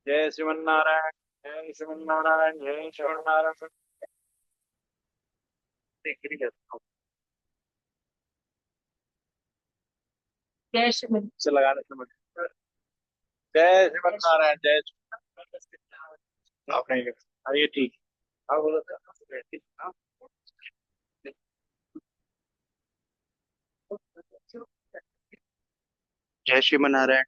जय श्रीमन्नारायण। जय श्रीमन्नारायण। जय श्रीमन्नारायण। देख ही लेता हूँ। जय श्री से लगाने से मुझे जय श्रीमन्नारायण। जय आप नहीं अरे ठीक है। हाँ बोलो हाँ। जय श्रीमन्नारायण।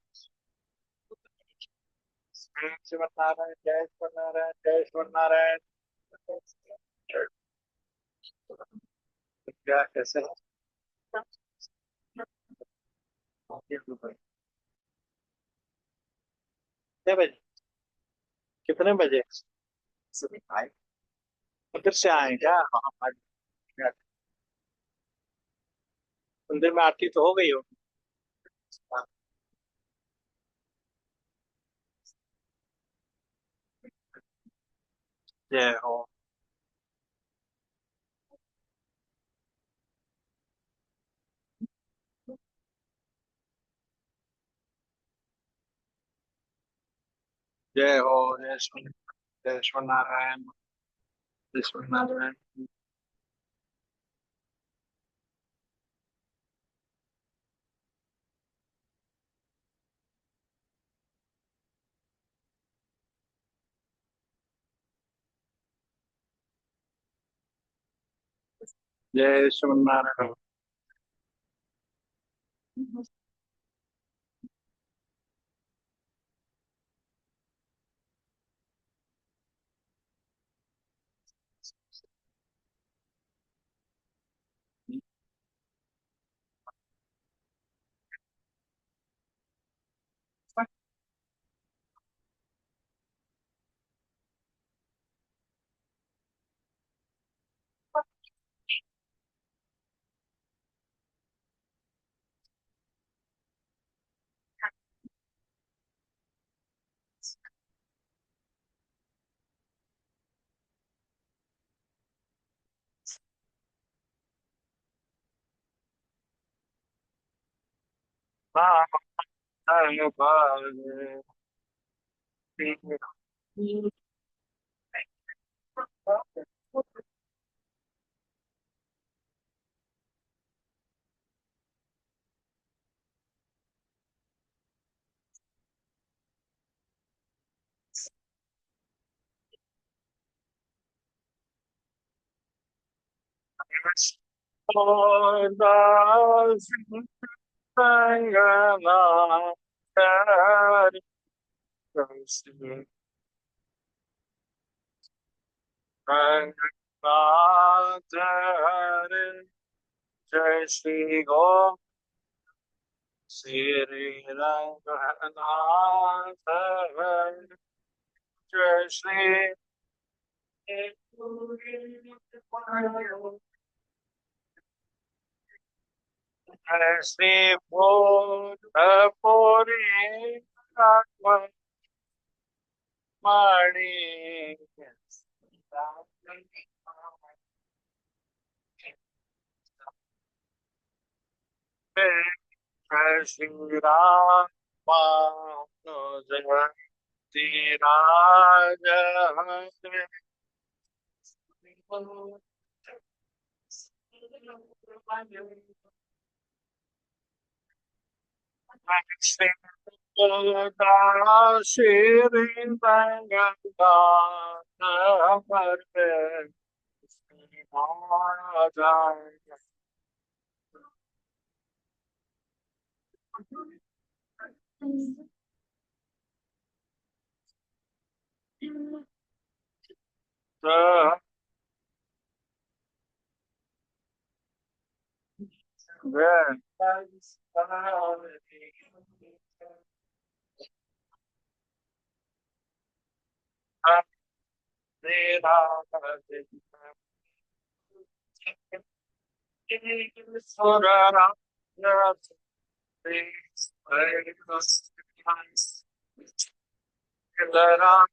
जय श्रीमन्नारायण। जय श्रीमन्नारायण। जय श्रीमन्नारायण। क्या कैसे हो? कितने बजे? कितने बजे आए? उधर से आए क्या? हाँ हाँ। मंदिर में आरती तो हो गई होगी। हाँ, जय हो। जय हो। जय श्री जय श्रीमन्नारायण। जय श्रीमन्नारायण। जय श्रीमन्नारायण। हाँ, धन्यवाद। जय श्री गो श्री रंगनाथ। जय श्री जय श्री भूतपुरी मणि। जय श्री राम जय श्री राज श्री श्री रंगनाथ।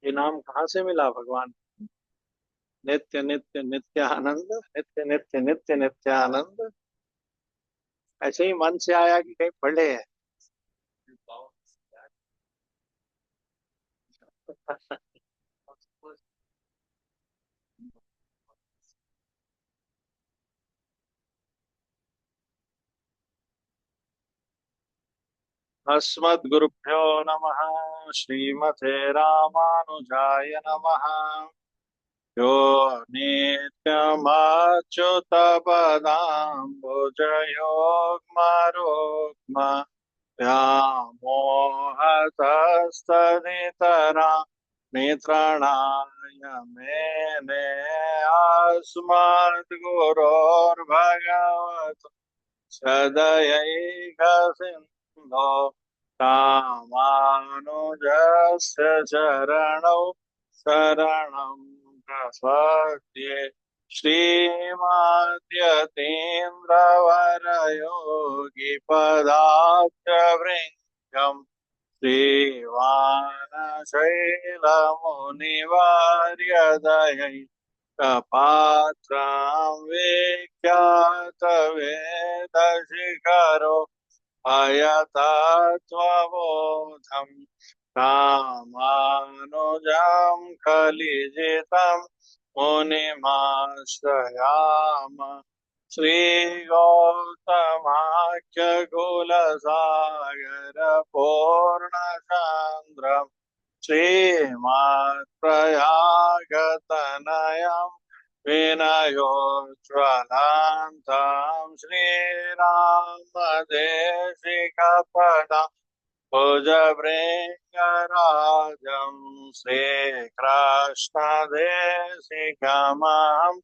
ये नाम कहाँ से मिला भगवान? नित्य नित्य नित्य आनंद, नित्य नित्य नित्य नित्य आनंद। ऐसे ही मन से आया कि कहीं पढ़े हैं? अस्मद्गुरुभ्यो नमः। श्रीमते रामानुजाय नमः। यो नित्यमच्युतपदाम्बुजयोग्मरुग्म व्यामोहतस्तदितरा मित्रणाय मेने अस्मद्गुरोर्भगवत् सदयैकसिन्धो रामानुजस्य चरणौ शरणं प्रपद्ये। श्रीमद्यतीन्द्रवरयोगिपदाब्जभृङ्गम् श्रीवानशैलमुनिवार्यदयै पात्रां विख्यातवेदशिखरो अयतत्वबोधं रामानुजं कलिजितं मुनिमाश्रयाम। श्रीगौतमाख्यकुलसागरपूर्णचन्द्रम् श्रीमत्प्रयागतनयम् विनयोज्ज्वलान्तां श्रीरामदेशिकपदां भुजभृङ्गराजं श्रीकृष्णदेशिकमहं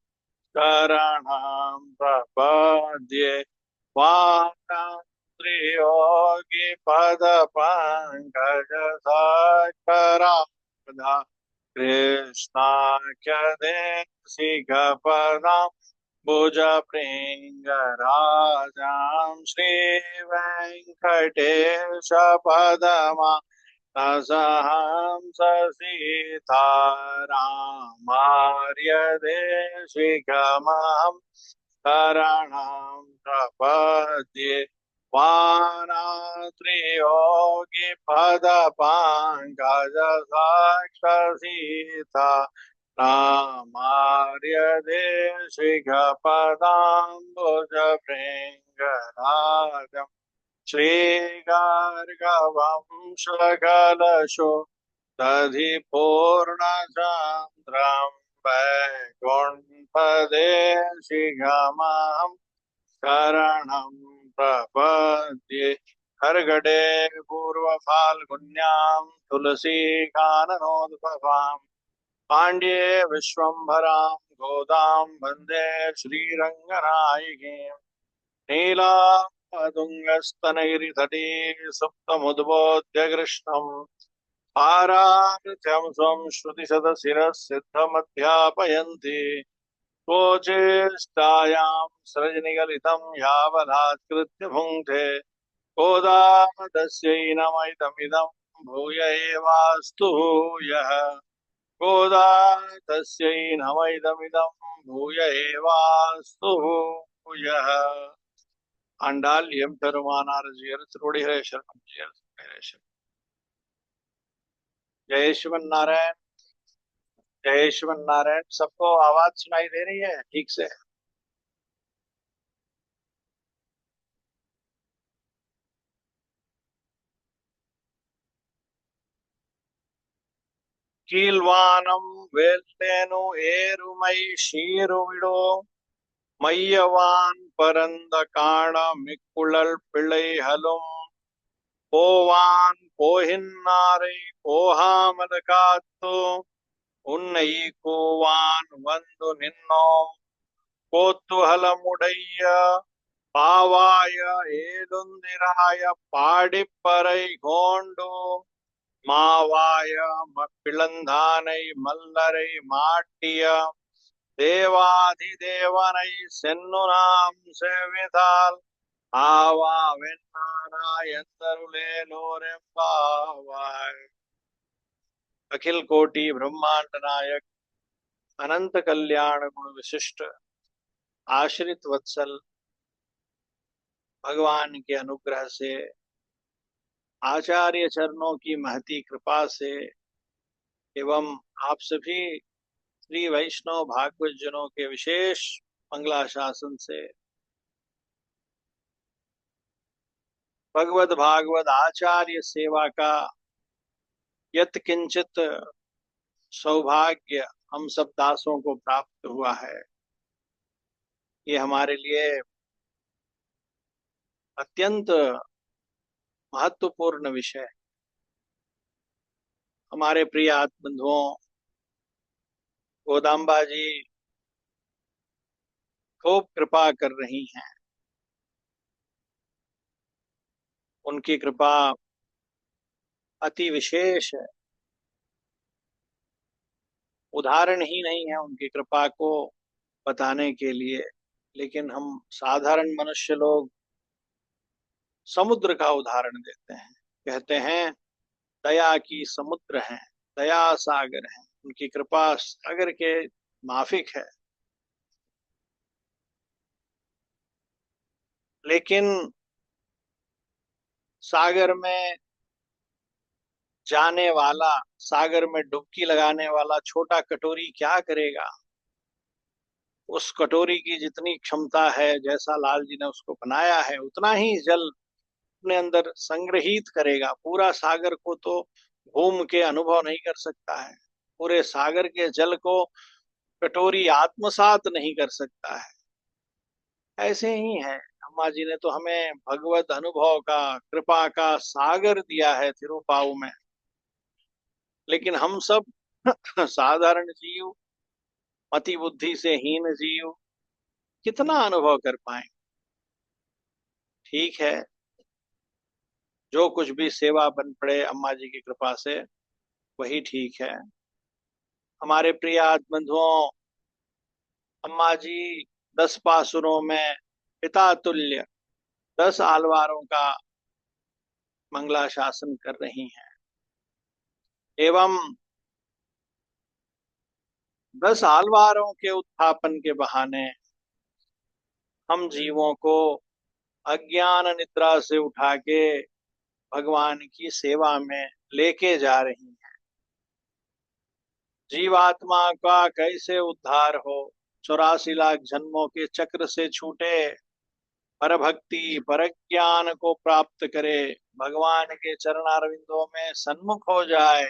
शरणं प्रपद्ये। वातात्रियोगिपदपङ्कजशर्कराब्धा कृष्णाख्यदेशिकपदां भुजभृङ्गराजां श्रीवेङ्कटेशपदमा रसहंस सीतारामार्यदेशिकमहं शरणं प्रपद्ये। वानात्रियोगिपदपाङ्कजसाक्षसीता रामार्यदेशिकपदाम्बुजभृङ्गराजम् श्रीगार्गवंशकलशो दधिपूर्णचन्द्रं वैकुण्ठदेशिकमहं शरणं प्रपद्ये। हरगडे पूर्वफाल्गुन्यां तुलसीकाननोद्भवां पाण्ड्ये विश्वम्भरां गोदां वन्दे श्रीरङ्गनायकीम्। नीलातुङ्गस्तनगिरितटी सुप्तमुद्बोध्य कृष्णम् पारार्थ्यं स्वं श्रुतिशतशिरः सिद्धमध्यापयन्ति। कोचेष्टायां सृजनिगलितं यावदात्कृत्य भुङ्क्ते गोदामदस्यै नमैदमिदं भूय एवास्तु भूयः। गोदा तस्यै नमैदमिदं भूय एवास्तु भूयः. ஆண்டாள் எம்பெருமானார் ஜீயர் திருவடிகளே शरणम जय जय शिवन नारायण। जय शिवन नारायण। सबको आवाज सुनाई दे रही है ठीक से? கீழ்வானம் வேல்லேனு ஏறுமை ஷீருவிடோ மையவான் பரந்த காண மிக்குழல் பிள்ளைகளும் போவான் போகின்னாரை போகாமல் காத்து உன்னை கூவான் வந்து நின்னோம் கோத்துகலமுடைய பாவாய ஏதுந்திராய பாடிப்பறை கோண்டு மாவாய பிளந்தானை மல்லரை மாட்டிய தேவாதிதேவனை சென்னு நாம் செவிதால் ஆவா வெண்ணானா எந்தருளேலோரெம்பாவாய்। अखिल कोटि ब्रह्मांड नायक अनंत कल्याण गुण विशिष्ट आश्रित वत्सल भगवान के अनुग्रह से आचार्य चरणों की महती कृपा से एवं आप सभी श्री वैष्णव भागवत जनों के विशेष मंगलाशासन से भगवत भागवत आचार्य सेवा का यत किंचित सौभाग्य हम सब दासों को प्राप्त हुआ है, ये हमारे लिए अत्यंत महत्वपूर्ण विषय है। हमारे प्रिय आत्मबंधुओं, गोदाम्बा जी खूब कृपा कर रही हैं। उनकी कृपा अति विशेष है, उदाहरण ही नहीं है उनकी कृपा को बताने के लिए। लेकिन हम साधारण मनुष्य लोग समुद्र का उदाहरण देते हैं, कहते हैं दया की समुद्र है, दया सागर है, उनकी कृपा सागर के माफिक है। लेकिन सागर में जाने वाला, सागर में डुबकी लगाने वाला छोटा कटोरी क्या करेगा? उस कटोरी की जितनी क्षमता है, जैसा लाल जी ने उसको बनाया है, उतना ही जल अपने अंदर संग्रहित करेगा। पूरा सागर को तो घूम के अनुभव नहीं कर सकता है, पूरे सागर के जल को कटोरी आत्मसात नहीं कर सकता है। ऐसे ही है, अम्मा जी ने तो हमें भगवत अनुभव का, कृपा का सागर दिया है तिरुपाऊ में। लेकिन हम सब साधारण जीव, मति बुद्धि से हीन जीव, कितना अनुभव कर पाए? ठीक है, जो कुछ भी सेवा बन पड़े अम्मा जी की कृपा से, वही ठीक है। हमारे प्रिय बंधुओं, अम्मा जी 10 पासुरों में पिता तुल्य 10 आलवारों का मंगला शासन कर रही हैं। एवं 10 आलवारों के उत्थापन के बहाने हम जीवों को अज्ञान निद्रा से उठा के भगवान की सेवा में लेके जा रही हैं। जीवात्मा का कैसे उद्धार हो, 84 लाख जन्मों के चक्र से छूटे, पर भक्ति पर ज्ञान को प्राप्त करे, भगवान के चरणारविंदों में सन्मुख हो जाए,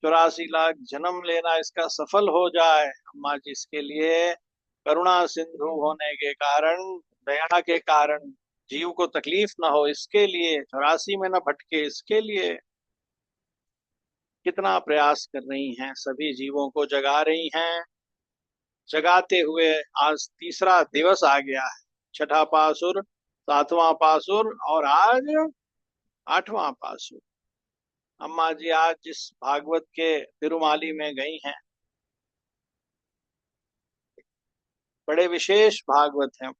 84 लाख जन्म लेना इसका सफल हो जाए। अम्मा जी इसके लिए करुणा सिंधु होने के कारण, दया के कारण, जीव को तकलीफ ना हो इसके लिए, 84 में ना भटके इसके लिए कितना प्रयास कर रही हैं, सभी जीवों को जगा रही हैं। जगाते हुए आज तीसरा दिवस आ गया है, छठा पासुर, सातवां पासुर और आज आठवां पासुर। अम्मा जी आज जिस भागवत के तिरुमाली में गई हैं, बड़े विशेष भागवत हैं।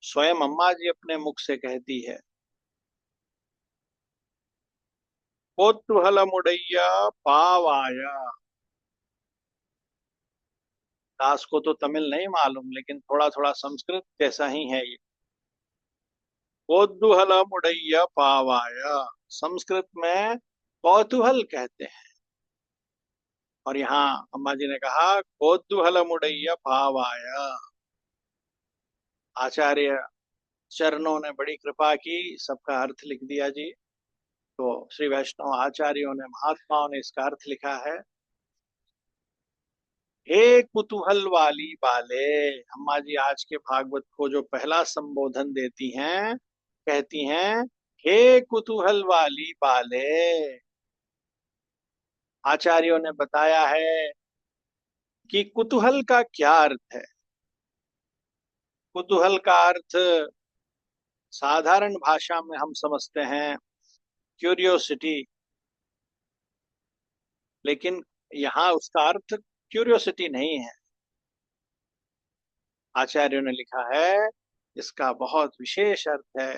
स्वयं अम्मा जी अपने मुख से कहती है, कोतूहल मुड़ैया पावाया। दास को तो तमिल नहीं मालूम, लेकिन थोड़ा थोड़ा संस्कृत जैसा ही है ये। कौतूहल मुड़ैया पावाया, संस्कृत में कौतूहल कहते हैं। और यहाँ अम्मा जी ने कहा कौतूहल मुड़ैया पावाया। आचार्य चरणों ने बड़ी कृपा की, सबका अर्थ लिख दिया जी। तो श्री वैष्णव आचार्यों ने, महात्माओं ने इसका अर्थ लिखा है, हे कुतूहल वाली बाले। अम्मा जी आज के भागवत को जो पहला संबोधन देती हैं, कहती हैं हे कुतूहल वाली बाले। आचार्यों ने बताया है कि कुतूहल का क्या अर्थ है। कुतूहल का अर्थ साधारण भाषा में हम समझते हैं क्यूरियोसिटी, लेकिन यहाँ उसका अर्थ क्यूरियोसिटी नहीं है। आचार्यों ने लिखा है इसका बहुत विशेष अर्थ है।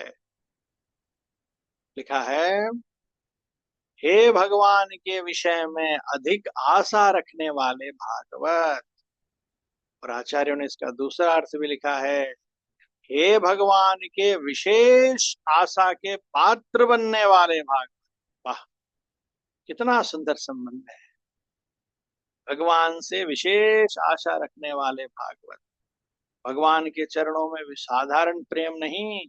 लिखा है, हे भगवान के विषय में अधिक आशा रखने वाले भागवत। और आचार्यों ने इसका दूसरा अर्थ भी लिखा है, हे भगवान के विशेष आशा के पात्र बनने वाले भागवत। वाह, कितना सुंदर संबंध है, भगवान से विशेष आशा रखने वाले भागवत। भगवान के चरणों में भी साधारण प्रेम नहीं,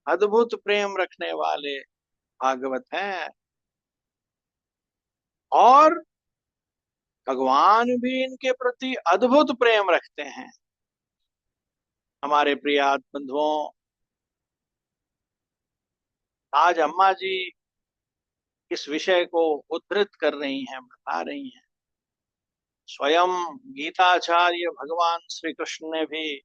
अद्भुत प्रेम रखने वाले भागवत हैं। और भगवान भी इनके प्रति अद्भुत प्रेम रखते हैं। हमारे प्रिय बंधुओं, आज अम्मा जी इस विषय को उद्धृत कर रही हैं, बता रही हैं। स्वयं गीताचार्य भगवान श्री कृष्ण ने भी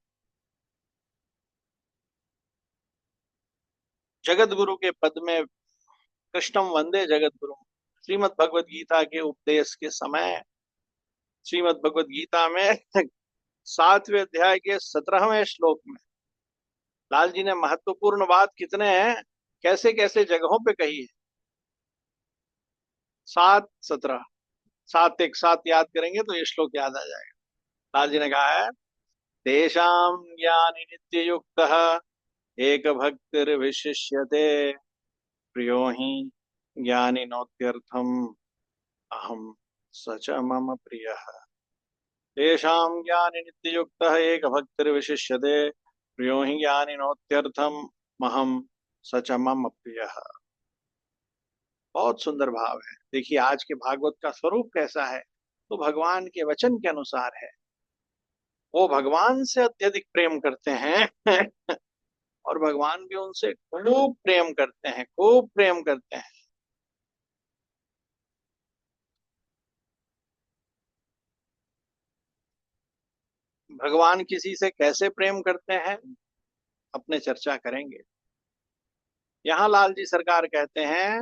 जगत गुरु के पद में कृष्णम वंदे जगत गुरु श्रीमद् भगवद गीता के उपदेश के समय श्रीमद् भगवद गीता में 7वें अध्याय के 17वें श्लोक में लाल जी ने महत्वपूर्ण बात कितने हैं, कैसे कैसे जगहों पे कही है। 7, 17, 7 एक साथ याद करेंगे तो ये श्लोक याद आ जाएगा। लाल जी ने कहा है, तेषां ज्ञानि नित्य युक्त एक भक्तिर विशिष्यते प्रियो हि ज्ञानी नोत्यर्थम अहम सच मम प्रियः। तेषां ज्ञानि नित्य युक्त एक भक्तिर विशिष्यते प्रियो हि ज्ञानी नोत्यर्थम महम सच मम प्रियः। बहुत सुंदर भाव है। देखिए आज के भागवत का स्वरूप कैसा है, तो भगवान के वचन के अनुसार है। वो भगवान से अत्यधिक प्रेम करते हैं और भगवान भी उनसे खूब प्रेम करते हैं, खूब प्रेम करते हैं। भगवान किसी से कैसे प्रेम करते हैं अपने चर्चा करेंगे। यहाँ लाल जी सरकार कहते हैं,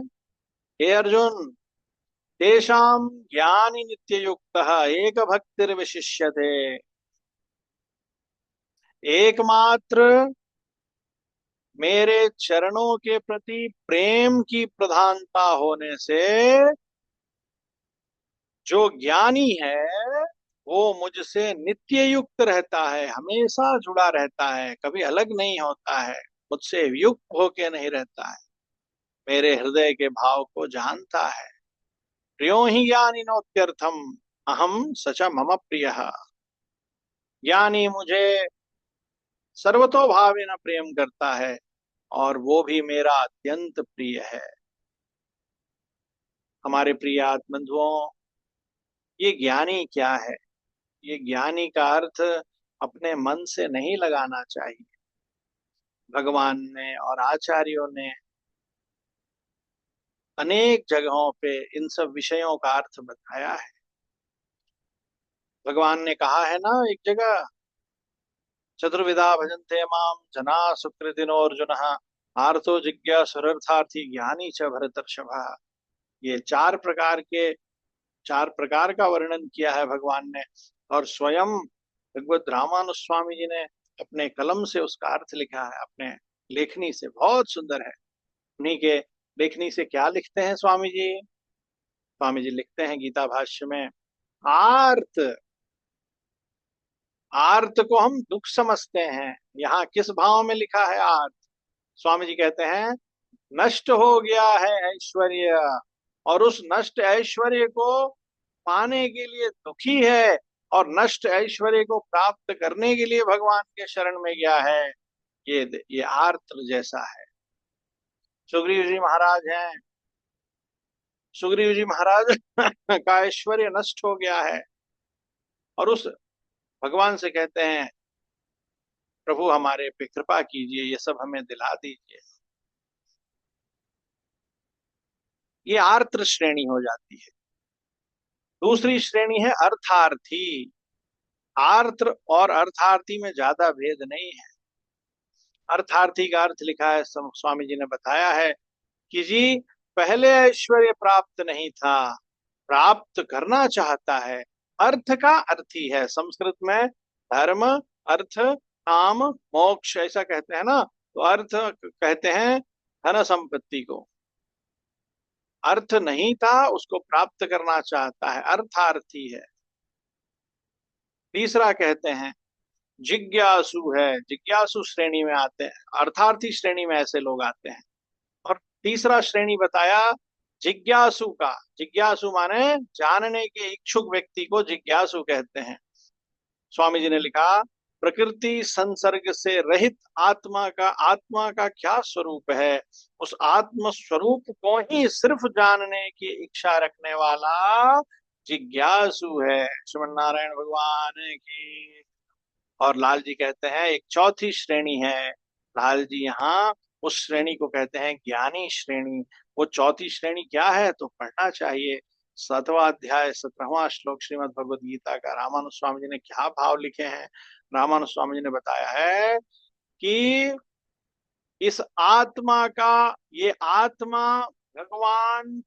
हे अर्जुन, तेषां ज्ञानी नित्य युक्त एक भक्तिर विशिष्यते। एकमात्र मेरे चरणों के प्रति प्रेम की प्रधानता होने से जो ज्ञानी है वो मुझसे नित्य युक्त रहता है, हमेशा जुड़ा रहता है, कभी अलग नहीं होता है, मुझसे युक्त होके नहीं रहता है, मेरे हृदय के भाव को जानता है। प्रियो ही ज्ञानी नोत्यर्थम अहम सच मम प्रिय। ज्ञानी मुझे सर्वतोभावेन प्रेम करता है और वो भी मेरा अत्यंत प्रिय है। हमारे प्रिय आत्मबंधुओं, ये ज्ञानी क्या है? ये ज्ञानी का अर्थ अपने मन से नहीं लगाना चाहिए। भगवान ने और आचार्यों ने अनेक जगहों पे इन सब विषयों का अर्थ बताया है। भगवान ने कहा है ना एक जगह, चतुर्विधा भजन्ते माम जना सुकृतिनोऽर्जुन आर्तो जिज्ञासुरर्थार्थी ज्ञानी च भरतर्षभा। ये चार प्रकार का वर्णन किया है भगवान ने, और स्वयं भगवत रामानुज स्वामी जी ने अपने कलम से उसका अर्थ लिखा है, अपने लेखनी से। बहुत सुंदर है। उन्हीं के लेखनी से क्या लिखते हैं स्वामी जी? स्वामी जी लिखते हैं गीता भाष्य में, आर्त, आर्त को हम दुख समझते हैं। यहाँ किस भाव में लिखा है आर्त? स्वामी जी कहते हैं, नष्ट हो गया है ऐश्वर्य और उस नष्ट ऐश्वर्य को पाने के लिए दुखी है और नष्ट ऐश्वर्य को प्राप्त करने के लिए भगवान के शरण में गया है। ये आर्त जैसा है। सुग्रीव जी महाराज हैं, सुग्रीव जी महाराज का ऐश्वर्य नष्ट हो गया है और उस भगवान से कहते हैं, प्रभु हमारे पे कृपा कीजिए, ये सब हमें दिला दीजिए। ये आर्त श्रेणी हो जाती है। दूसरी श्रेणी है अर्थार्थी। आर्त और अर्थार्थी में ज्यादा भेद नहीं है। अर्थार्थी का अर्थ लिखा है, स्वामी जी ने बताया है कि जी पहले ऐश्वर्य प्राप्त नहीं था, प्राप्त करना चाहता है। अर्थ का अर्थी है। संस्कृत में धर्म, अर्थ, काम, मोक्ष ऐसा कहते हैं ना, तो अर्थ कहते हैं धन संपत्ति को। अर्थ नहीं था, उसको प्राप्त करना चाहता है, अर्थार्थी है। तीसरा कहते हैं जिज्ञासु है। जिज्ञासु श्रेणी में आते हैं, अर्थार्थी श्रेणी में ऐसे लोग आते हैं। और तीसरा श्रेणी बताया जिज्ञासु का। जिज्ञासु माने जानने के इच्छुक व्यक्ति को जिज्ञासु कहते हैं। स्वामी जी ने लिखा, प्रकृति संसर्ग से रहित आत्मा का क्या स्वरूप है, उस आत्म स्वरूप को ही सिर्फ जानने की इच्छा रखने वाला जिज्ञासु है। श्रीमन नारायण भगवान की। और लाल जी कहते हैं एक चौथी श्रेणी है। लाल जी यहाँ उस श्रेणी को कहते हैं ज्ञानी श्रेणी। वो चौथी श्रेणी क्या है तो पढ़ना चाहिए। 7वां अध्याय 17वां श्लोक श्रीमद् भगवद गीता का रामानुज स्वामी जी ने क्या भाव लिखे हैं। रामानुज स्वामी जी ने बताया है कि इस आत्मा का, ये आत्मा भगवान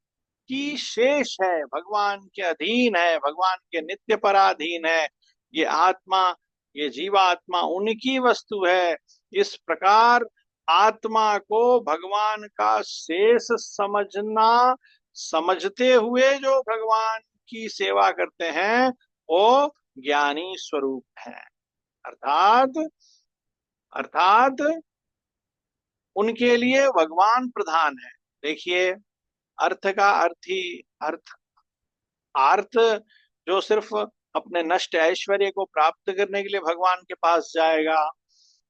की शेष है, भगवान के अधीन है, भगवान के नित्य पराधीन है। ये आत्मा, ये जीवात्मा उनकी वस्तु है। इस प्रकार आत्मा को भगवान का शेष समझना, समझते हुए जो भगवान की सेवा करते हैं वो ज्ञानी स्वरूप है। अर्थात अर्थात उनके लिए भगवान प्रधान है। देखिए, अर्थ का अर्थ ही अर्थ आर्थ जो सिर्फ अपने नष्ट ऐश्वर्य को प्राप्त करने के लिए भगवान के पास जाएगा,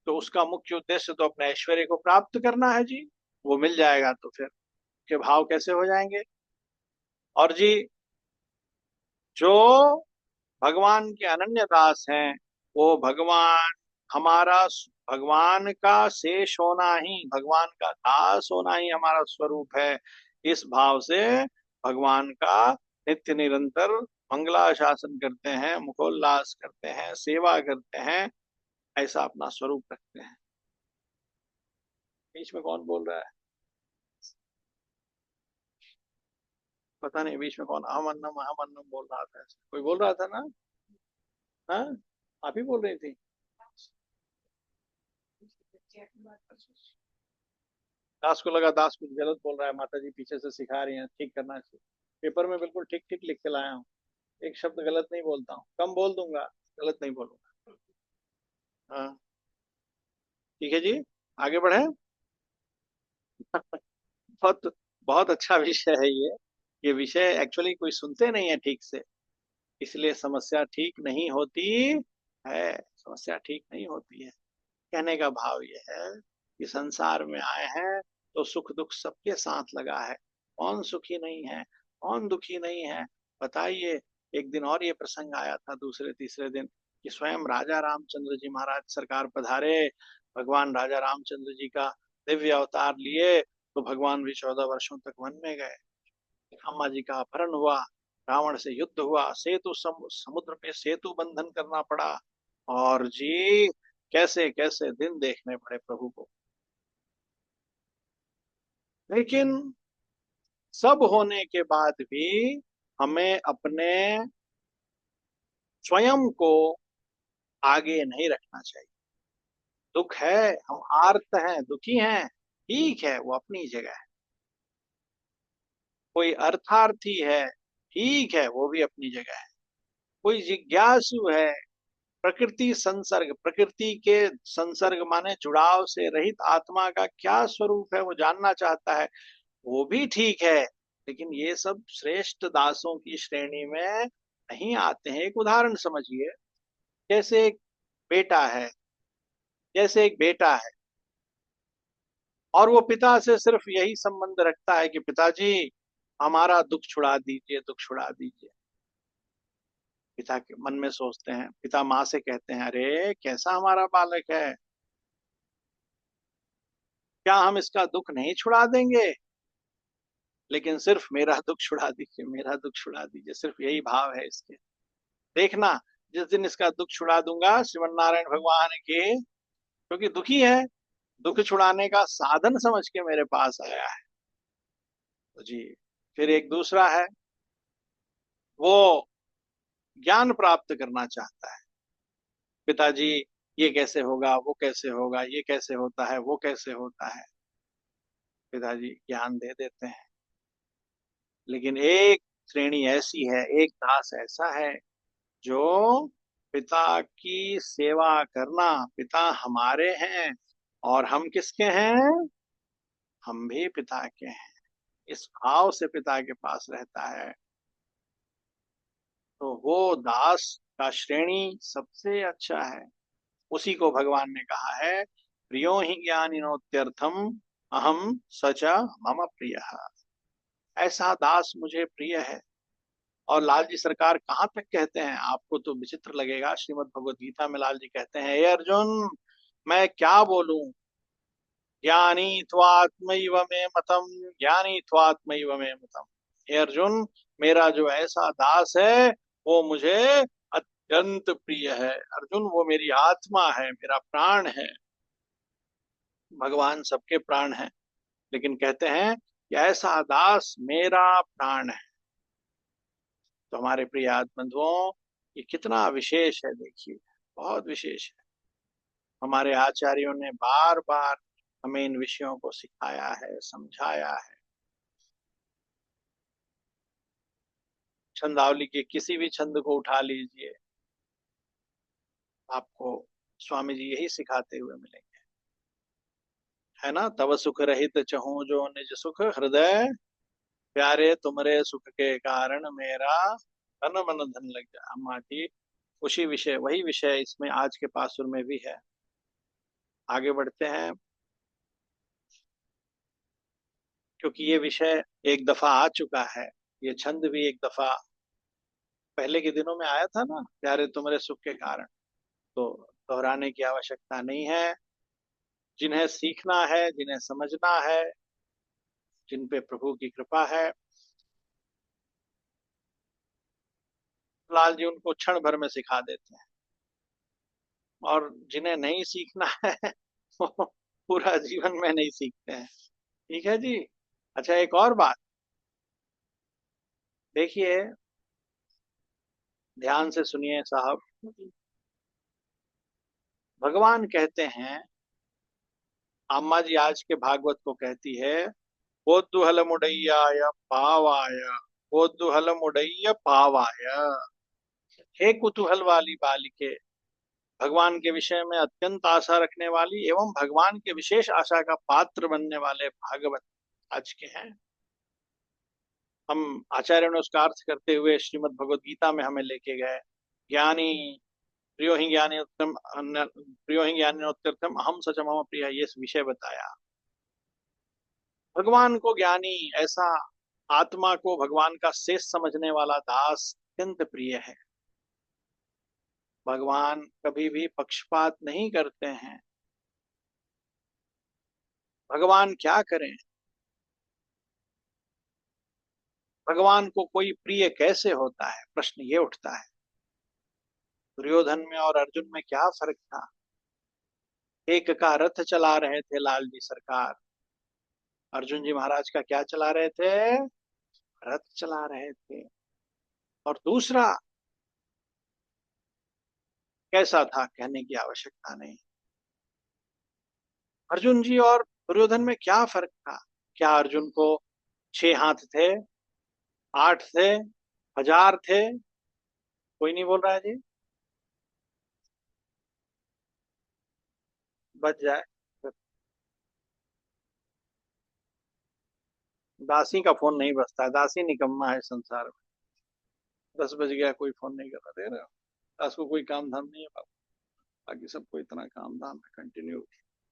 तो उसका मुख्य उद्देश्य तो अपने ऐश्वर्य को प्राप्त करना है जी। वो मिल जाएगा तो फिर के भाव कैसे हो जाएंगे। और जी, जो भगवान के अनन्य दास हैं, वो भगवान हमारा, भगवान का शेष होना ही, भगवान का दास होना ही हमारा स्वरूप है। इस भाव से भगवान का नित्य निरंतर मंगलाशासन करते हैं, मुखोल्लास करते हैं, सेवा करते हैं, ऐसा अपना स्वरूप रखते हैं। बीच में कौन बोल रहा है पता नहीं, बीच में कौन अहम अन्नम बोल रहा था, ऐसा कोई बोल रहा था ना। हाँ, आप ही बोल रही थी। दास को लगा दास कुछ गलत बोल रहा है, माता जी पीछे से सिखा रही हैं, ठीक करना चाहिए। पेपर में बिल्कुल ठीक ठीक लिख के लाया हूँ, एक शब्द गलत नहीं बोलता हूँ, कम बोल दूंगा, गलत नहीं बोलूंगा। हाँ, ठीक है जी, आगे बढ़े। बहुत बहुत अच्छा विषय है ये विषय एक्चुअली कोई सुनते नहीं है ठीक से, इसलिए समस्या ठीक नहीं होती है। समस्या ठीक नहीं होती है। कहने का भाव ये है कि संसार में आए हैं तो सुख दुख सबके साथ लगा है। कौन सुखी नहीं है, कौन दुखी नहीं है, बताइए। एक दिन और ये प्रसंग आया था, दूसरे तीसरे दिन, कि स्वयं राजा रामचंद्र जी महाराज सरकार पधारे। भगवान राजा रामचंद्र जी का दिव्य अवतार लिए तो भगवान भी 14 वर्षों तक वन में गए। अम्मा जी का अपहरण हुआ, रावण से युद्ध हुआ, समुद्र पे सेतु बंधन करना पड़ा। और जी, कैसे कैसे दिन देखने पड़े प्रभु को। लेकिन सब होने के बाद भी हमें अपने स्वयं को आगे नहीं रखना चाहिए। दुख है, हम आर्त हैं, दुखी हैं, ठीक है, वो अपनी जगह है। कोई अर्थार्थी है, ठीक है, वो भी अपनी जगह है। कोई जिज्ञासु है, प्रकृति संसर्ग, प्रकृति के संसर्ग माने जुड़ाव से रहित आत्मा का क्या स्वरूप है वो जानना चाहता है, वो भी ठीक है। लेकिन ये सब श्रेष्ठ दासों की श्रेणी में नहीं आते हैं। एक उदाहरण समझिए। जैसे एक बेटा है, जैसे एक बेटा है और वो पिता से सिर्फ यही संबंध रखता है कि पिताजी हमारा दुख छुड़ा दीजिए, दुख छुड़ा दीजिए। पिता के मन में सोचते हैं, पिता माँ से कहते हैं, अरे कैसा हमारा बालक है, क्या हम इसका दुख नहीं छुड़ा देंगे, लेकिन सिर्फ मेरा दुख छुड़ा दीजिए, मेरा दुख छुड़ा दीजिए, सिर्फ यही भाव है इसके। देखना, जिस दिन इसका दुख छुड़ा दूंगा, श्रीमन नारायण भगवान के, क्योंकि दुखी है, दुख छुड़ाने का साधन समझ के मेरे पास आया है। तो जी, फिर एक दूसरा है, वो ज्ञान प्राप्त करना चाहता है। पिताजी ये कैसे होगा, वो कैसे होगा, ये कैसे होता है, वो कैसे होता है। पिताजी ज्ञान दे देते हैं। लेकिन एक श्रेणी ऐसी है, एक दास ऐसा है जो पिता की सेवा करना, पिता हमारे हैं और हम किसके हैं, हम भी पिता के हैं, इस भाव से पिता के पास रहता है। तो वो दास का श्रेणी सबसे अच्छा है। उसी को भगवान ने कहा है, प्रियो हि ज्ञानिनोत्यर्थम अहम सच मम प्रिय। ऐसा दास मुझे प्रिय है। और लाल जी सरकार कहाँ तक कहते हैं, आपको तो विचित्र लगेगा, श्रीमद् भगवत गीता में लाल जी कहते हैं, हे अर्जुन, मैं क्या बोलूं, ज्ञानी त्वात्मैव मे मतम, ज्ञानी त्वात्मैव मे मतम। हे अर्जुन, मेरा जो ऐसा दास है वो मुझे अत्यंत प्रिय है। अर्जुन, वो मेरी आत्मा है, मेरा प्राण है। भगवान सबके प्राण है, लेकिन कहते हैं कि ऐसा दास मेरा प्राण है। तो हमारे प्रिय आत्मबंधुओं, ये कितना विशेष है, देखिए, बहुत विशेष है। हमारे आचार्यों ने बार बार हमें इन विषयों को सिखाया है, समझाया है। छंदावली के किसी भी छंद को उठा लीजिए, आपको स्वामी जी यही सिखाते हुए मिलेंगे, है ना। तब सुख रहित चहूं जो निज सुख हृदय, प्यारे तुमरे सुख के कारण मेरा तन मन धन लग जा। अम्मा जी, उसी विषय, वही विषय इसमें आज के पासुर में भी है। आगे बढ़ते हैं, क्योंकि ये विषय एक दफा आ चुका है। ये छंद भी एक दफा पहले के दिनों में आया था ना, प्यारे तुम्हारे सुख के कारण। तो दोहराने की आवश्यकता नहीं है। जिन्हें सीखना है, जिन्हें समझना है, जिन पे प्रभु की कृपा है, लाल जी उनको क्षण भर में सिखा देते हैं। और जिन्हें नहीं सीखना है वो पूरा जीवन में नहीं सीखते हैं। ठीक है जी। अच्छा, एक और बात देखिए, ध्यान से सुनिए साहब। भगवान कहते हैं, अम्मा जी आज के भागवत को कहती है, "कोतूहल मुडैयाय पावाय, कोतूहल मुडैया पावाय"। हे कुतूहल वाली बालिके, भगवान के विषय में अत्यंत आशा रखने वाली एवं भगवान के विशेष आशा का पात्र बनने वाले भागवत आज के हैं। हम आचार्य ने उसका अर्थ करते हुए श्रीमद् भगवद गीता में हमें लेके गए। ज्ञानी प्रियो ही ज्ञानी उत्तम, प्रियो ही ज्ञानी उत्तम अहम सच मम प्रिय, ये विषय बताया। भगवान को ज्ञानी, ऐसा आत्मा को भगवान का शेष समझने वाला दास अत्यंत प्रिय है। भगवान कभी भी पक्षपात नहीं करते हैं। भगवान क्या करें, भगवान को कोई प्रिय कैसे होता है, प्रश्न ये उठता है। दुर्योधन में और अर्जुन में क्या फर्क था। एक का रथ चला रहे थे लाल जी सरकार, अर्जुन जी महाराज का क्या चला रहे थे, रथ चला रहे थे। और दूसरा कैसा था, कहने की आवश्यकता नहीं। अर्जुन जी और दुर्योधन में क्या फर्क था। क्या अर्जुन को 6 हाथ थे, 8 थे, 1000 थे। कोई नहीं बोल रहा है जी, बच जाए। दासी का फोन नहीं बजता है, दासी निकम्मा है संसार में। 10 बज गया, कोई फोन नहीं कर रहा, दे रहे हो। दास को कोई काम धाम नहीं है बाबू, बाकी सबको इतना काम धाम है, कंटिन्यू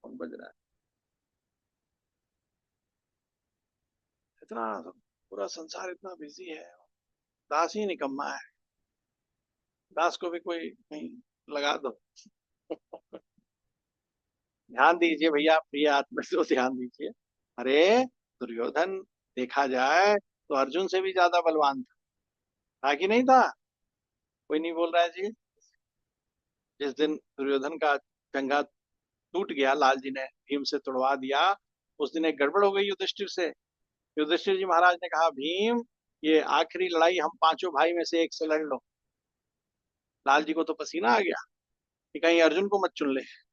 फोन बज रहा है। इतना पूरा संसार इतना बिजी है, दास ही निकम्मा है। दास को भी कोई नहीं, लगा दो। ध्यान दीजिए भैया, प्रिय आत्मा से ध्यान दीजिए। अरे, दुर्योधन देखा जाए तो अर्जुन से भी ज्यादा बलवान था कि नहीं था। कोई नहीं बोल रहा है जी। जिस दिन दुर्योधन का जंगा टूट गया, लाल जी ने भीम से तुड़वा दिया, उस दिन एक गड़बड़ हो गई युधिष्ठिर से। युधिष्ठिर जी महाराज ने कहा, भीम, ये आखिरी लड़ाई हम पांचों भाई में से एक से लड़ लो। लाल जी को तो पसीना आ गया कि कहीं अर्जुन को मत चुन ले,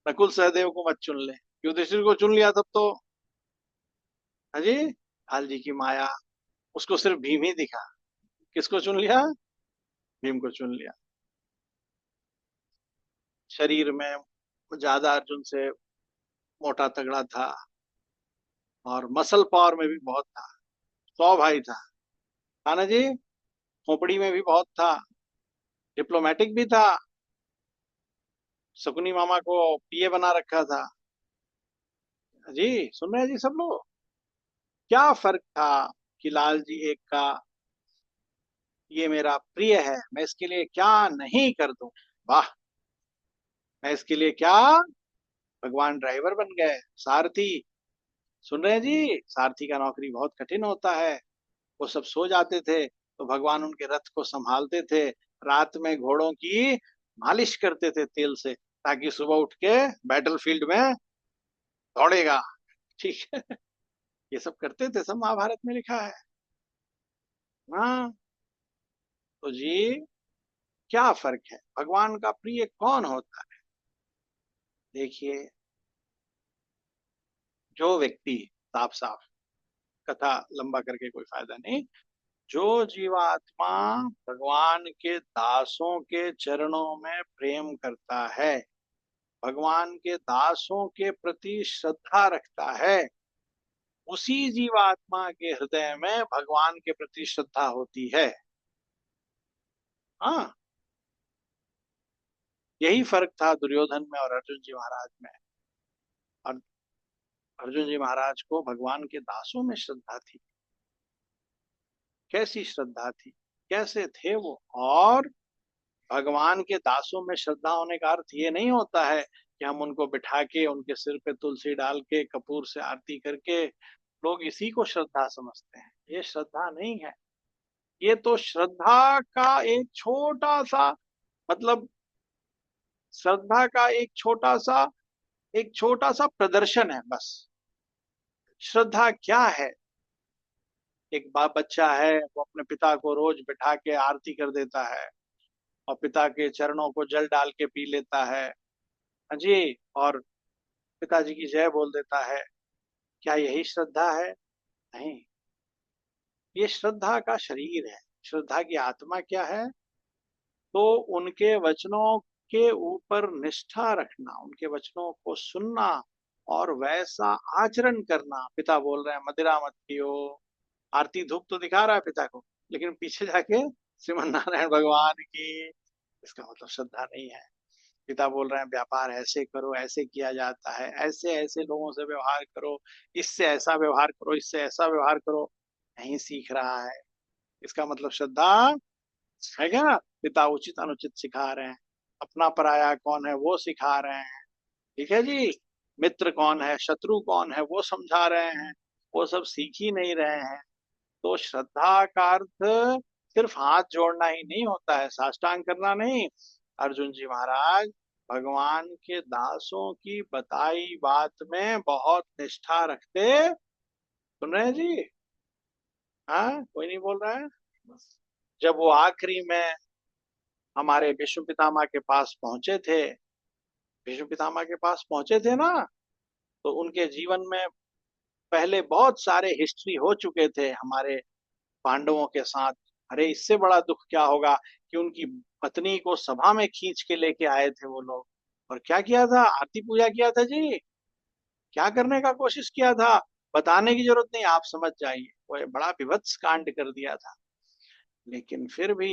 नकुल सहदेव को मत चुन ले। युधिष्ठिर को चुन लिया तब तो, हाँ जी, लाल जी की माया, उसको सिर्फ भीम ही दिखा। किसको चुन लिया, भीम को चुन लिया। शरीर में ज्यादा अर्जुन से मोटा तगड़ा था, और मसल पावर में भी बहुत था। 100 भाई था ना जी। खोपड़ी में भी बहुत था, डिप्लोमेटिक भी था। शकुनी मामा को पीए बना रखा था। जी सुन रहे हैं जी सब लोग? क्या फर्क था कि लाल जी एक का ये मेरा प्रिय है, मैं इसके लिए क्या नहीं कर दूं। वाह, मैं इसके लिए क्या, भगवान ड्राइवर बन गए, सारथी। सुन रहे हैं जी, सारथी का नौकरी बहुत कठिन होता है। वो सब सो जाते थे तो भगवान उनके रथ को संभालते थे, रात में घोड़ों की मालिश करते थे तेल से, ताकि सुबह उठ के बैटल फील्ड में दौड़ेगा। ठीक है, ये सब करते थे, सब महाभारत में लिखा है। हाँ, तो जी क्या फर्क है, भगवान का प्रिय कौन होता है? देखिए, जो व्यक्ति, साफ साफ, कथा लंबा करके कोई फायदा नहीं, जो जीवात्मा भगवान के दासों के चरणों में प्रेम करता है, भगवान के दासों के प्रति श्रद्धा रखता है, उसी जीवात्मा के हृदय में भगवान के प्रति श्रद्धा होती है। हाँ, यही फर्क था दुर्योधन में और अर्जुन जी महाराज में। और अर्जुन जी महाराज को भगवान के दासों में श्रद्धा थी। कैसी श्रद्धा थी, कैसे थे वो? और भगवान के दासों में श्रद्धा होने का अर्थ ये नहीं होता है कि हम उनको बिठा के उनके सिर पे तुलसी डाल के कपूर से आरती करके, लोग इसी को श्रद्धा समझते हैं। ये श्रद्धा नहीं है। ये तो श्रद्धा का मतलब श्रद्धा का एक छोटा सा प्रदर्शन है बस। श्रद्धा क्या है? एक बाप बच्चा है, वो अपने पिता को रोज बिठा के आरती कर देता है और पिता के चरणों को जल डाल के पी लेता है। हाँ जी, और पिताजी की जय बोल देता है। क्या यही श्रद्धा है? नहीं, ये श्रद्धा का शरीर है। श्रद्धा की आत्मा क्या है? तो उनके वचनों के ऊपर निष्ठा रखना, उनके वचनों को सुनना और वैसा आचरण करना। पिता बोल रहे हैं मदिरा मत पियो, आरती धूप तो दिखा रहा है पिता को, लेकिन पीछे जाके श्रीमन नारायण भगवान की, इसका मतलब श्रद्धा नहीं है। पिता बोल रहे हैं व्यापार ऐसे करो, ऐसे किया जाता है, ऐसे ऐसे लोगों से व्यवहार करो, इससे ऐसा व्यवहार करो, इससे ऐसा व्यवहार करो, नहीं सीख रहा है। इसका मतलब श्रद्धा है क्या? पिता उचित अनुचित सिखा रहे हैं, अपना पराया कौन है वो सिखा रहे हैं। ठीक है जी, मित्र कौन है शत्रु कौन है वो समझा रहे हैं, वो सब सीख ही नहीं रहे हैं। तो श्रद्धा का अर्थ सिर्फ हाथ जोड़ना ही नहीं होता है, साष्टांग करना नहीं। अर्जुन जी महाराज भगवान के दासों की बताई बात में बहुत निष्ठा रखते। सुन रहे हैं जी? हाँ, कोई नहीं बोल रहा है? जब वो आखिरी में हमारे विष्णु पितामह के पास पहुंचे थे, विष्णु पितामह के पास पहुंचे थे ना, तो उनके जीवन में पहले बहुत सारे हिस्ट्री हो चुके थे हमारे पांडवों के साथ। अरे इससे बड़ा दुख क्या होगा कि उनकी पत्नी को सभा में खींच के लेके आए थे वो लोग, और क्या किया था? आरती पूजा किया था जी। क्या करने का कोशिश किया था? बताने की जरूरत नहीं, आप समझ जाइए। वो बड़ा विभत्स कांड कर दिया था। लेकिन फिर भी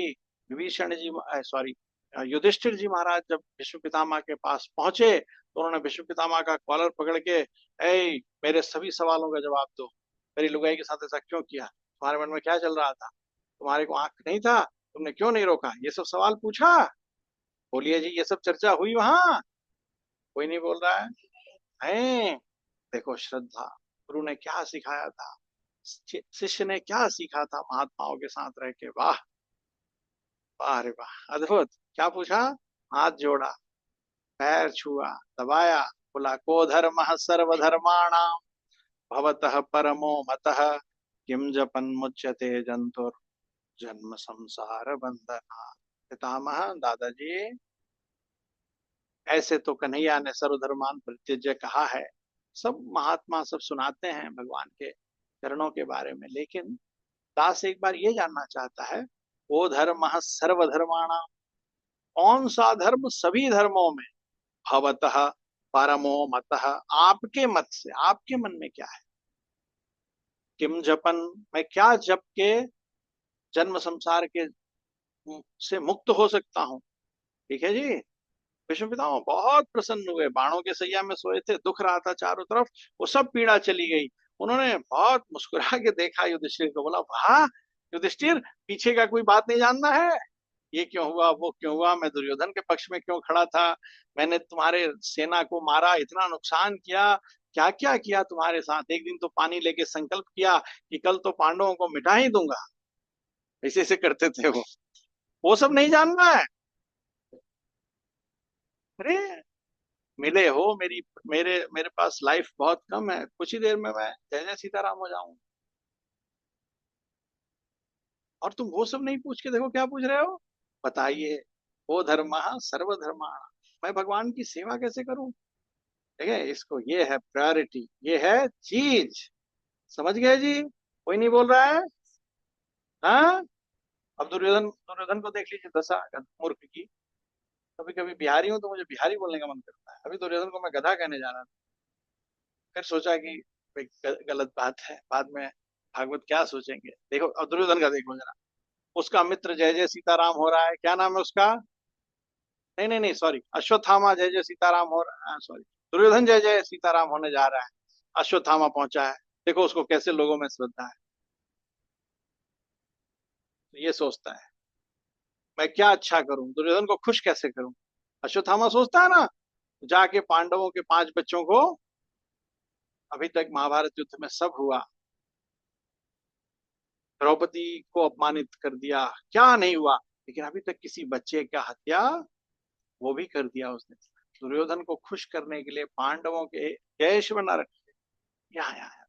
विभीषण जी, सॉरी, युधिष्ठिर जी महाराज जब भीष्म पितामह के पास पहुंचे तो उन्होंने भीष्म पितामह का कॉलर पकड़ के, ए मेरे सभी सवालों का जवाब दो, मेरी लुगाई के साथ ऐसा क्यों किया, तुम्हारे मन में क्या चल रहा था, तुम्हारे को आंख नहीं था, तुमने क्यों नहीं रोका, ये सब सवाल पूछा। बोलिए जी, ये सब चर्चा हुई वहां? कोई नहीं बोल रहा है। देखो श्रद्धा, गुरु ने क्या सिखाया था, शिष्य ने क्या सीखा था महात्माओं के साथ रह के। वाह, वाह रे वाह, अद्भुत। क्या पूछा? हाथ जोड़ा, पैर छुआ, दबाया, बोला को धर्म सर्वधर्माणाम भवतः परमो मतः किम जपन मुच्यते जंतुर जन्म संसार बंधना। पितामह दादाजी, ऐसे तो कन्हैया ने सर्वधर्मान परित्यज्य कहा है, सब महात्मा सब सुनाते हैं भगवान के चरणों के बारे में, लेकिन दास एक बार ये जानना चाहता है, वो धर्म सर्वधर्माणाम, कौन सा धर्म सभी धर्मों में, भवतः परमो मतः, आपके मत से, आपके मन में क्या है, किम जपन, मैं क्या जप के जन्म संसार के से मुक्त हो सकता हूँ। ठीक है जी, भीष्म पितामह बहुत प्रसन्न हुए, बाणों के सैया में सोए थे, दुख रहा था चारों तरफ, वो सब पीड़ा चली गई। उन्होंने बहुत मुस्कुरा के देखा युधिष्ठिर को, बोला वाह युधिष्ठिर, पीछे का कोई बात नहीं जानना है, ये क्यों हुआ वो क्यों हुआ, मैं दुर्योधन के पक्ष में क्यों खड़ा था, मैंने तुम्हारे सेना को मारा, इतना नुकसान किया, क्या क्या किया तुम्हारे साथ, एक दिन तो पानी लेके संकल्प किया कि कल तो पांडवों को मिटा ही दूंगा, ऐसे ऐसे करते थे वो सब नहीं जानना है। अरे मिले हो, मेरे मेरे पास लाइफ बहुत कम है, कुछ ही देर में मैं जय जय सीताराम हो जाऊं, और तुम वो सब नहीं पूछ के देखो क्या पूछ रहे हो, बताइए, वो धर्म सर्वधर्माण, मैं भगवान की सेवा कैसे करूं, ठीक है, इसको ये है प्रायोरिटी, ये है चीज, समझ गए जी, कोई नहीं बोल रहा है। हाँ, अब दुर्योधन दुर्योधन को देख लीजिए दशा मूर्ख की, कभी कभी बिहारी हूं तो मुझे बिहारी बोलने का मन करता है, अभी दुर्योधन को मैं गधा कहने जा रहा था, फिर सोचा कि भाई गलत बात है, बाद में भागवत क्या सोचेंगे, देखो अब दुर्योधन का देखो जरा, उसका मित्र जय जय सीताराम हो रहा है, क्या नाम है उसका, नहीं नहीं नहीं सॉरी, अश्वत्थामा जय जय सीताराम हो रहा है, सॉरी, दुर्योधन जय जय सीताराम होने जा रहा है, अश्वत्थामा पहुंचा है, देखो उसको कैसे लोगों में श्रद्धा है, तो ये सोचता है मैं क्या अच्छा करूं, दुर्योधन को खुश कैसे करूं, अश्वत्थामा सोचता है ना, जाके पांडवों के 5 बच्चों को, अभी तक महाभारत युद्ध में सब हुआ, द्रौपदी को अपमानित कर दिया, क्या नहीं हुआ, लेकिन अभी तक किसी बच्चे का हत्या वो भी कर दिया उसने, दुर्योधन को खुश करने के लिए पांडवों के, जय श्रीमन, यहाँ यहाँ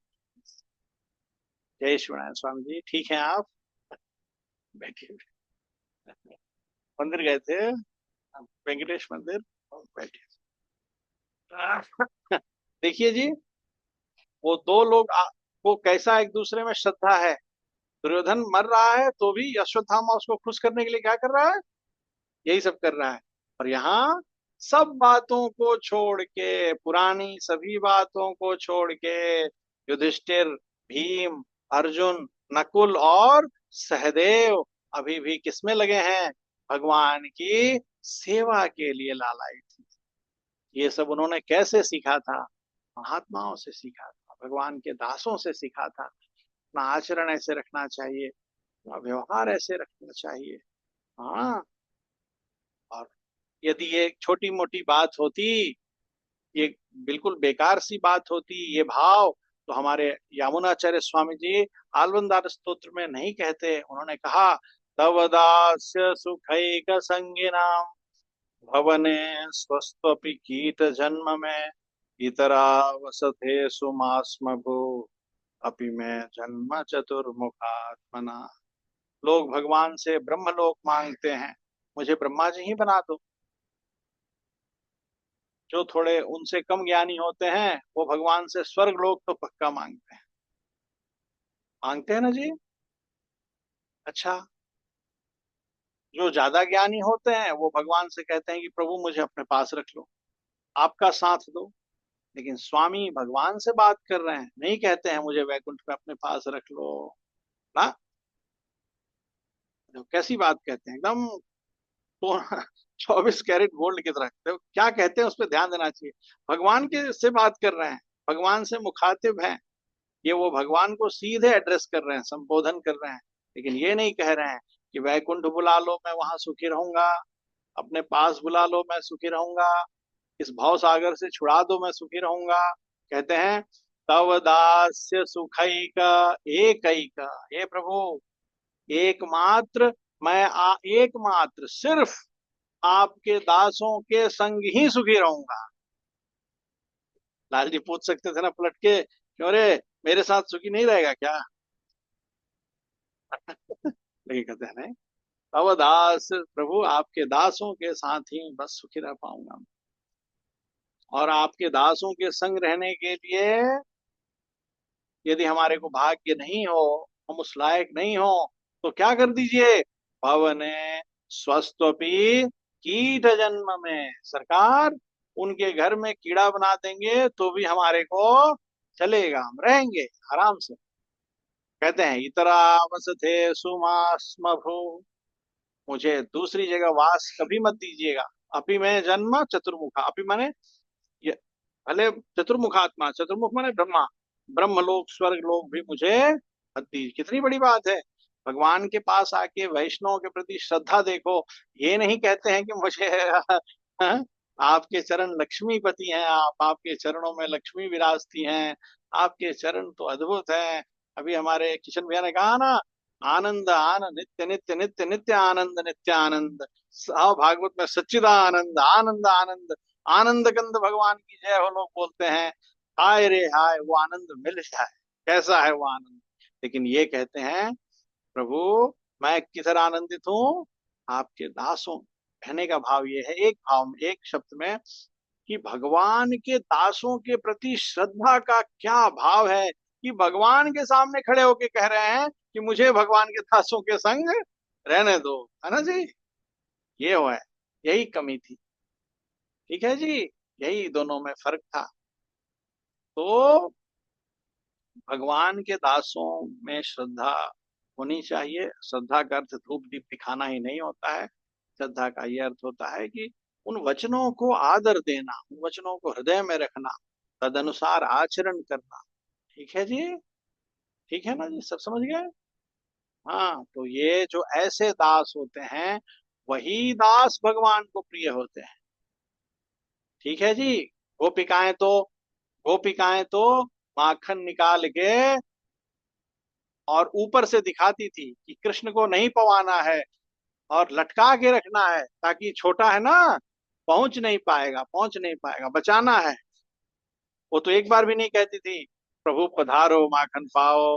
जय श्रीमन स्वामी जी, ठीक है आप, बैठिए, मंदिर गए थे, वेंकटेश मंदिर, बैठिए। देखिए जी, वो दो लोग को कैसा एक दूसरे में श्रद्धा है, दुर्योधन मर रहा है तो भी अश्वत्थामा उसको खुश करने के लिए क्या कर रहा है, यही सब कर रहा है, और यहाँ सब बातों को छोड़ के, पुरानी सभी बातों को छोड़ के, युधिष्ठिर, भीम, अर्जुन, नकुल और सहदेव अभी भी किसमें लगे हैं, भगवान की सेवा के लिए लालायित। ये सब उन्होंने कैसे सीखा था, महात्माओं से सीखा था, भगवान के दासों से सीखा था, अपना आचरण ऐसे रखना चाहिए, अपना व्यवहार ऐसे रखना चाहिए। हाँ, और यदि ये छोटी मोटी बात होती, ये बिल्कुल बेकार सी बात होती, ये भाव, तो हमारे यामुनाचार्य स्वामी जी आलवंदार स्तोत्र में नहीं कहते, उन्होंने कहा तव दास्य सुखैक संगिनाम भवने स्वस्वपि कीट जन्म में इतरा वसते सुमास्म भू अपि में जन्म चतुर्मुखात्मना, लोग भगवान से ब्रह्मलोक मांगते हैं, मुझे ब्रह्मा जी ही बना दो, जो थोड़े उनसे कम ज्ञानी होते हैं वो भगवान से स्वर्ग लोक तो पक्का मांगते हैं, मांगते हैं ना जी। अच्छा, जो ज्यादा ज्ञानी होते हैं वो भगवान से कहते हैं कि प्रभु मुझे अपने पास रख लो, आपका साथ दो, लेकिन स्वामी भगवान से बात कर रहे हैं, नहीं कहते हैं मुझे वैकुंठ में अपने पास रख लो ना, तो कैसी बात कहते हैं, एकदम तो 24 कैरेट गोल्ड की तरह, तो क्या कहते हैं उस पर ध्यान देना चाहिए, भगवान के से बात कर रहे हैं, भगवान से मुखातिब हैं, ये वो भगवान को सीधे एड्रेस कर रहे हैं, संबोधन कर रहे हैं, लेकिन ये नहीं कह रहे हैं कि वैकुंठ बुला लो मैं वहां सुखी रहूंगा, अपने पास बुला लो मैं सुखी रहूंगा, इस भव सागर से छुड़ा दो मैं सुखी रहूंगा, कहते हैं तव दास्य सुखैक एकैक, हे प्रभु एकमात्र, मैं एकमात्र सिर्फ आपके दासों के संग ही सुखी रहूंगा, लाल जी पूछ सकते थे ना पलट के, क्यों रे मेरे साथ सुखी नहीं रहेगा क्या, लेकिन कहते हैं नहीं, तव दास प्रभु आपके दासों के साथ ही बस सुखी रह पाऊंगा, और आपके दासों के संग रहने के लिए यदि हमारे को भाग्य नहीं हो, हम उस लायक नहीं हो, तो क्या कर दीजिए, भवने स्वस्वपी कीट जन्म में, सरकार उनके घर में कीड़ा बना देंगे तो भी हमारे को चलेगा, हम रहेंगे आराम से, कहते हैं इतरा वसते सुमास्म भू, मुझे दूसरी जगह वास कभी मत दीजिएगा, अपि में जन्म चतुर्मुखा, अपि माने ये, भले चतुर्मुखात्मा, चतुर्मुख माने ब्रह्मा, ब्रह्मलोक स्वर्ग लोक भी मुझे अति, कितनी बड़ी बात है। भगवान के पास आके वैष्णव के प्रति श्रद्धा देखो। ये नहीं कहते हैं कि मुझे हाँ, आपके चरण लक्ष्मीपति हैं, आप, आपके चरणों में लक्ष्मी विराजती हैं, आपके चरण तो अद्भुत हैं। अभी हमारे किशन भैया ने कहा ना, आनंद आनंद नित्य नित्य नित्य नित्य आनंद नित्य आनंद, भागवत में सच्चिदानंद आनंद आनंद, आनंद कंद भगवान की जय हो लोग बोलते हैं। हाय रे हाय, वो आनंद मिल जाए, कैसा है वो आनंद। लेकिन ये कहते हैं, प्रभु मैं किधर आनंदित हूँ, आपके दासों। कहने का भाव ये है, एक भाव में, एक शब्द में, कि भगवान के दासों के प्रति श्रद्धा का क्या भाव है, कि भगवान के सामने खड़े होके कह रहे हैं कि मुझे भगवान के दासों के संग रहने दो, है ना जी। ये हो है, यही कमी थी। ठीक है जी, यही दोनों में फर्क था। तो भगवान के दासों में श्रद्धा होनी चाहिए। श्रद्धा का अर्थ धूप दीप दिखाना ही नहीं होता है। श्रद्धा का यह अर्थ होता है कि उन वचनों को आदर देना, उन वचनों को हृदय में रखना, तदनुसार आचरण करना। ठीक है जी, ठीक है ना जी, सब समझ गए। हाँ, तो ये जो ऐसे दास होते हैं, वही दास भगवान को प्रिय होते हैं। ठीक है जी। गोपिकाएं तो, गोपिकाएं तो माखन निकाल के और ऊपर से दिखाती थी कि कृष्ण को नहीं पवाना है, और लटका के रखना है ताकि छोटा है ना, पहुंच नहीं पाएगा, पहुंच नहीं पाएगा, बचाना है। वो तो एक बार भी नहीं कहती थी प्रभु पधारो माखन पाओ।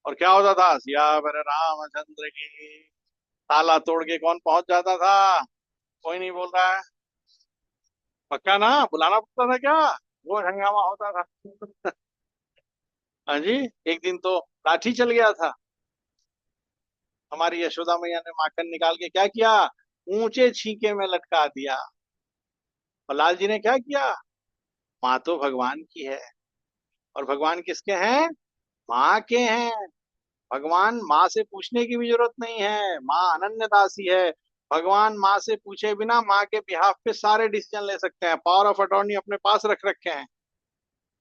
और क्या होता था, सियावर रामचंद्र की, ताला तोड़ के कौन पहुंच जाता था, कोई नहीं बोल रहा है। पक्का ना, बुलाना पड़ता था क्या, वो हंगामा होता था। हाँ जी। एक दिन तो लाठी चल गया था। हमारी यशोदा मैया ने माखन निकाल के क्या किया, ऊंचे छीके में लटका दिया। और लाल जी ने क्या किया, माँ तो भगवान की है, और भगवान किसके हैं, माँ के हैं। भगवान माँ से पूछने की भी जरूरत नहीं है, माँ अनन्य दासी है। भगवान माँ से पूछे बिना माँ के बिहाफ पे सारे डिसीजन ले सकते हैं, पावर ऑफ अटॉर्नी अपने पास रख रखे हैं।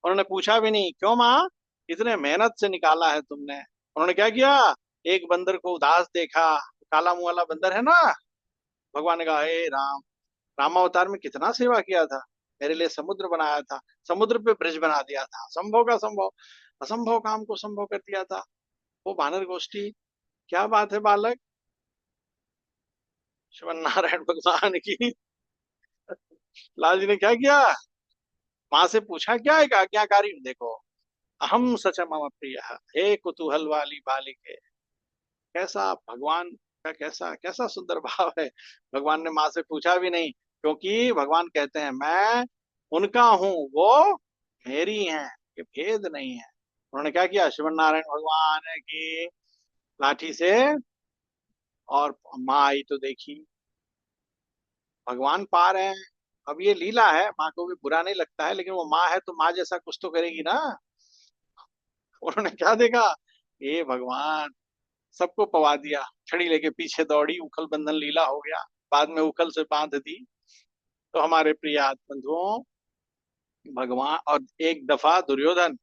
उन्होंने पूछा भी नहीं, क्यों माँ, इतने मेहनत से निकाला है तुमने। उन्होंने क्या किया, एक बंदर को उदास देखा, काला मुंह वाला बंदर है ना, भगवान ने कहा, हे राम, रामावतार में कितना सेवा किया था, मेरे लिए समुद्र बनाया था, समुद्र पे ब्रिज बना दिया था, संभव का संभव, असंभव काम को संभव कर दिया था। वो वानर गोष्ठी, क्या बात है बालक। श्रीमन नारायण भगवान की। लाल जी ने क्या किया, माँ से पूछा क्या है, आज्ञाकारी हूँ, देखो, अहम सच मम प्रिय, हे कुतूहल वाली बालिके। कैसा भगवान का, कैसा कैसा सुंदर भाव है। भगवान ने माँ से पूछा भी नहीं, क्योंकि भगवान कहते हैं मैं उनका हूँ, वो मेरी हैं, ये भेद नहीं है। उन्होंने क्या किया, शिव नारायण भगवान की लाठी से, और माँ आई तो देखी, भगवान पा रहे हैं। अब ये लीला है, माँ को भी बुरा नहीं लगता है, लेकिन वो माँ है तो माँ जैसा कुछ तो करेगी ना। उन्होंने क्या देखा, ये भगवान सबको पवा दिया, छड़ी लेके पीछे दौड़ी, उखल बंधन लीला हो गया, बाद में उखल से बांध दी। तो हमारे प्रिय बंधुओं, भगवान, और एक दफा दुर्योधन,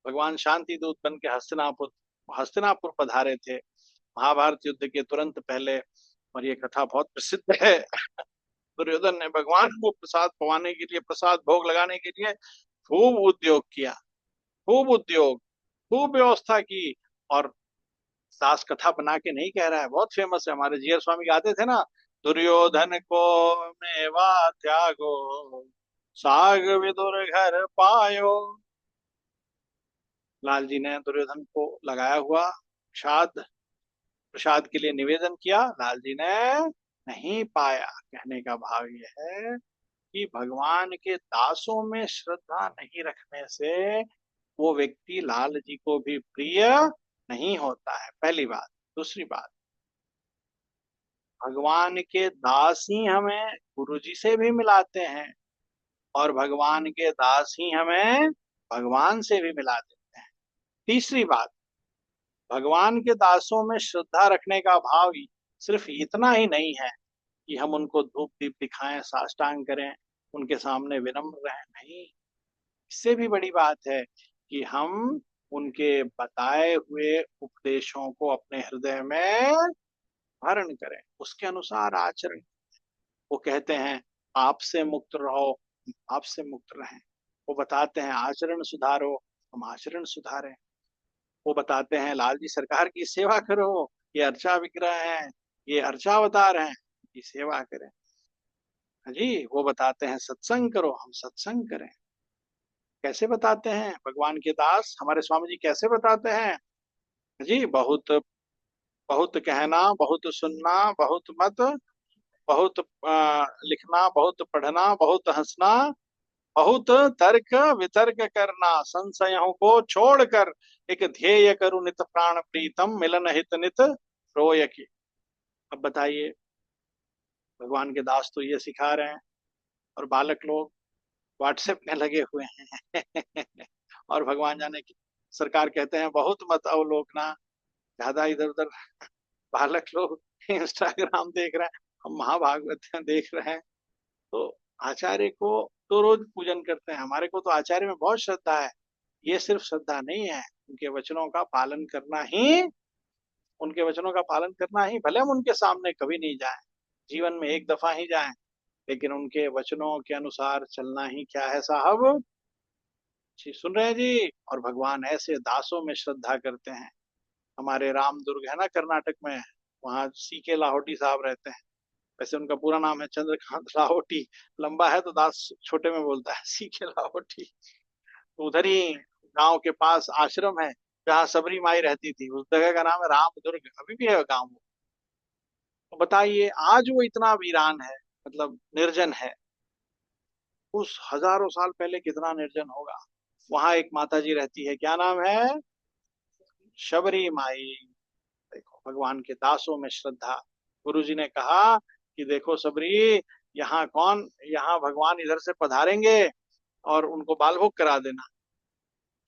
भगवान शांति दूत बन के हस्तिनापुर, हस्तिनापुर पधारे थे महाभारत युद्ध के तुरंत पहले, और ये कथा बहुत प्रसिद्ध है। दुर्योधन ने भगवान को प्रसाद पवाने के लिए, प्रसाद भोग लगाने के लिए खूब उद्योग किया, खूब उद्योग, खूब व्यवस्था की। और दास कथा बना के नहीं कह रहा है, बहुत फेमस है, हमारे जीयर स्वामी गाते थे ना, दुर्योधन को मेवा त्यागो, साग विदुर घर पायो। लाल जी ने दुर्योधन को लगाया हुआ प्रसाद, प्रसाद के लिए निवेदन किया, लाल जी ने नहीं पाया। कहने का भाव यह है कि भगवान के दासों में श्रद्धा नहीं रखने से वो व्यक्ति लाल जी को भी प्रिय नहीं होता है, पहली बात। दूसरी बात, भगवान के दास ही हमें गुरु जी से भी मिलाते हैं, और भगवान के दास ही हमें भगवान से भी मिला देते हैं। तीसरी बात, भगवान के दासों में श्रद्धा रखने का भाव ही सिर्फ इतना ही नहीं है कि हम उनको धूप दीप दिखाएं, साष्टांग करें, उनके सामने विनम्र रहें, नहीं। इससे भी बड़ी बात है कि हम उनके बताए हुए उपदेशों को अपने हृदय में धारण करें, उसके अनुसार आचरण। वो कहते हैं आपसे मुक्त रहो, आपसे मुक्त रहें। वो बताते हैं आचरण सुधारो, हम आचरण सुधारें। वो बताते हैं लाल जी सरकार की सेवा करो, ये अर्चा विग्रह हैं, ये अर्चावतार हैं, ये सेवा करें। हाँ जी, वो बताते हैं सत्संग करो, हम सत्संग करें। कैसे बताते हैं भगवान के दास हमारे स्वामी जी, कैसे बताते हैं? हाँ जी, बहुत बहुत कहना, बहुत सुनना, बहुत मत, बहुत लिखना, बहुत पढ़ना, बहुत हंसना, बहुत तर्क वितर्क करना, संशयों को छोड़कर एक ध्येय करु नित प्राण प्रीतम, मिलन हित नित रोय की। अब बताइए, भगवान के दास तो ये सिखा रहे हैं, और बालक लोग व्हाट्सएप में लगे हुए हैं और भगवान जाने की सरकार कहते हैं बहुत मत अवलोकना, ज्यादा इधर उधर। बालक लोग इंस्टाग्राम देख रहे हैं, हम महाभागवत देख रहे हैं। तो आचार्य को तो रोज पूजन करते हैं, हमारे को तो आचार्य में बहुत श्रद्धा है। ये सिर्फ श्रद्धा नहीं है, उनके वचनों का पालन करना ही, उनके वचनों का पालन करना ही, भले हम उनके सामने कभी नहीं जाएं, जीवन में एक दफा ही जाएं, लेकिन उनके वचनों के अनुसार चलना ही क्या है साहब। जी सुन रहे हैं जी। और भगवान ऐसे दासों में श्रद्धा करते हैं। हमारे राम दुर्ग है ना कर्नाटक में, वहाँ सीके लाहौटी साहब रहते हैं। वैसे उनका पूरा नाम है चंद्रकांत लाहौटी, लंबा है तो दास छोटे में बोलता है सीके लाहौटी। तो उधर ही गांव के पास आश्रम है जहाँ सबरी माई रहती थी, उस जगह का नाम है राम दुर्ग, अभी भी है गांव। तो बताइए आज वो इतना वीरान है, मतलब निर्जन है। उस हजारों साल पहले कितना निर्जन होगा। वहां एक माता जी रहती है, क्या नाम है? शबरी माई। देखो भगवान के दासों में श्रद्धा। गुरु जी ने कहा कि देखो सबरी, यहाँ कौन, यहाँ भगवान इधर से पधारेंगे और उनको बाल भोग करा देना।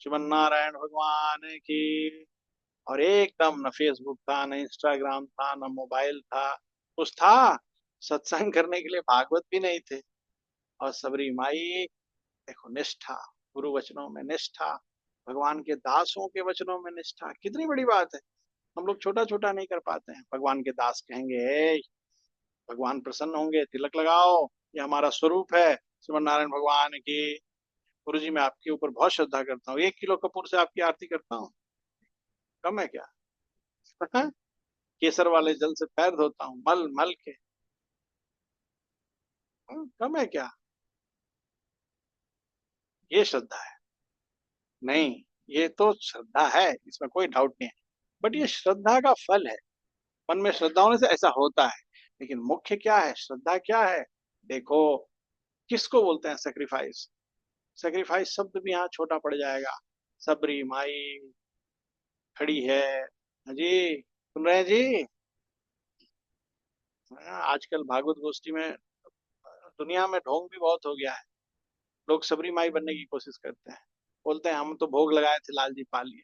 श्रीमन नारायण भगवान की। और एकदम न फेसबुक था, न इंस्टाग्राम था, न मोबाइल था, कुछ था सत्संग करने के लिए भागवत भी नहीं थे। और सबरी माई, देखो निष्ठा, गुरु वचनों में निष्ठा, भगवान के दासों के वचनों में निष्ठा, कितनी बड़ी बात है। हम लोग छोटा छोटा नहीं कर पाते हैं। भगवान के दास कहेंगे "ए, भगवान प्रसन्न होंगे, तिलक लगाओ, ये हमारा स्वरूप है श्रीमन नारायण भगवान की। गुरु जी मैं आपके ऊपर बहुत श्रद्धा करता हूँ, 1 किलो कपूर से आपकी आरती करता हूँ, कम है क्या? केसर वाले जल से पैर धोता हूँ मल मल के, कम है क्या? ये श्रद्धा है? नहीं, ये तो श्रद्धा है, इसमें कोई डाउट नहीं है, बट ये श्रद्धा का फल है। मन में श्रद्धा होने से ऐसा होता है, लेकिन मुख्य क्या है, श्रद्धा क्या है? देखो, किसको बोलते हैं सेक्रीफाइस? सेक्रीफाइस शब्द भी यहाँ छोटा पड़ जाएगा। सबरी माई खड़ी है। हाँ जी, सुन रहे हैं जी। हाँ, आजकल भागवत गोष्ठी में दुनिया में ढोंग भी बहुत हो गया है। लोग सबरी माई बनने की कोशिश करते हैं, बोलते हैं हम तो भोग लगाए थे, लाल जी पा लिए।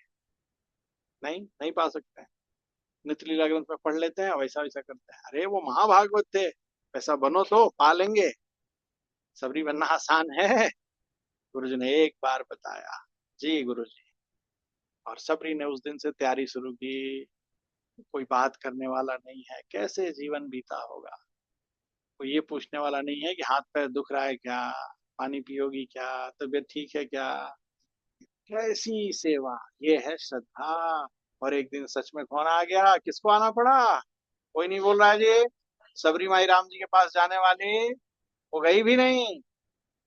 नहीं, नहीं पा सकते हैं। नित्य लीला ग्रंथ में पढ़ लेते हैं, वैसा वैसा करते हैं। अरे वो महाभागवत थे, वैसा बनो तो पा लेंगे। सबरी बनना आसान है? गुरु जी ने एक बार बताया। जी गुरु जी। और सबरी ने उस दिन से तैयारी शुरू की। कोई बात करने वाला नहीं है, कैसे जीवन बीता होगा। कोई ये पूछने वाला नहीं है कि हाथ पैर दुख रहा है क्या, पानी पियोगी क्या, तबीयत ठीक है क्या। कैसी सेवा, ये है श्रद्धा। और एक दिन सच में कौन आ गया, किसको आना पड़ा? कोई नहीं बोल रहा है जी। सबरी माई राम जी के पास जाने वाली, वो गई भी नहीं।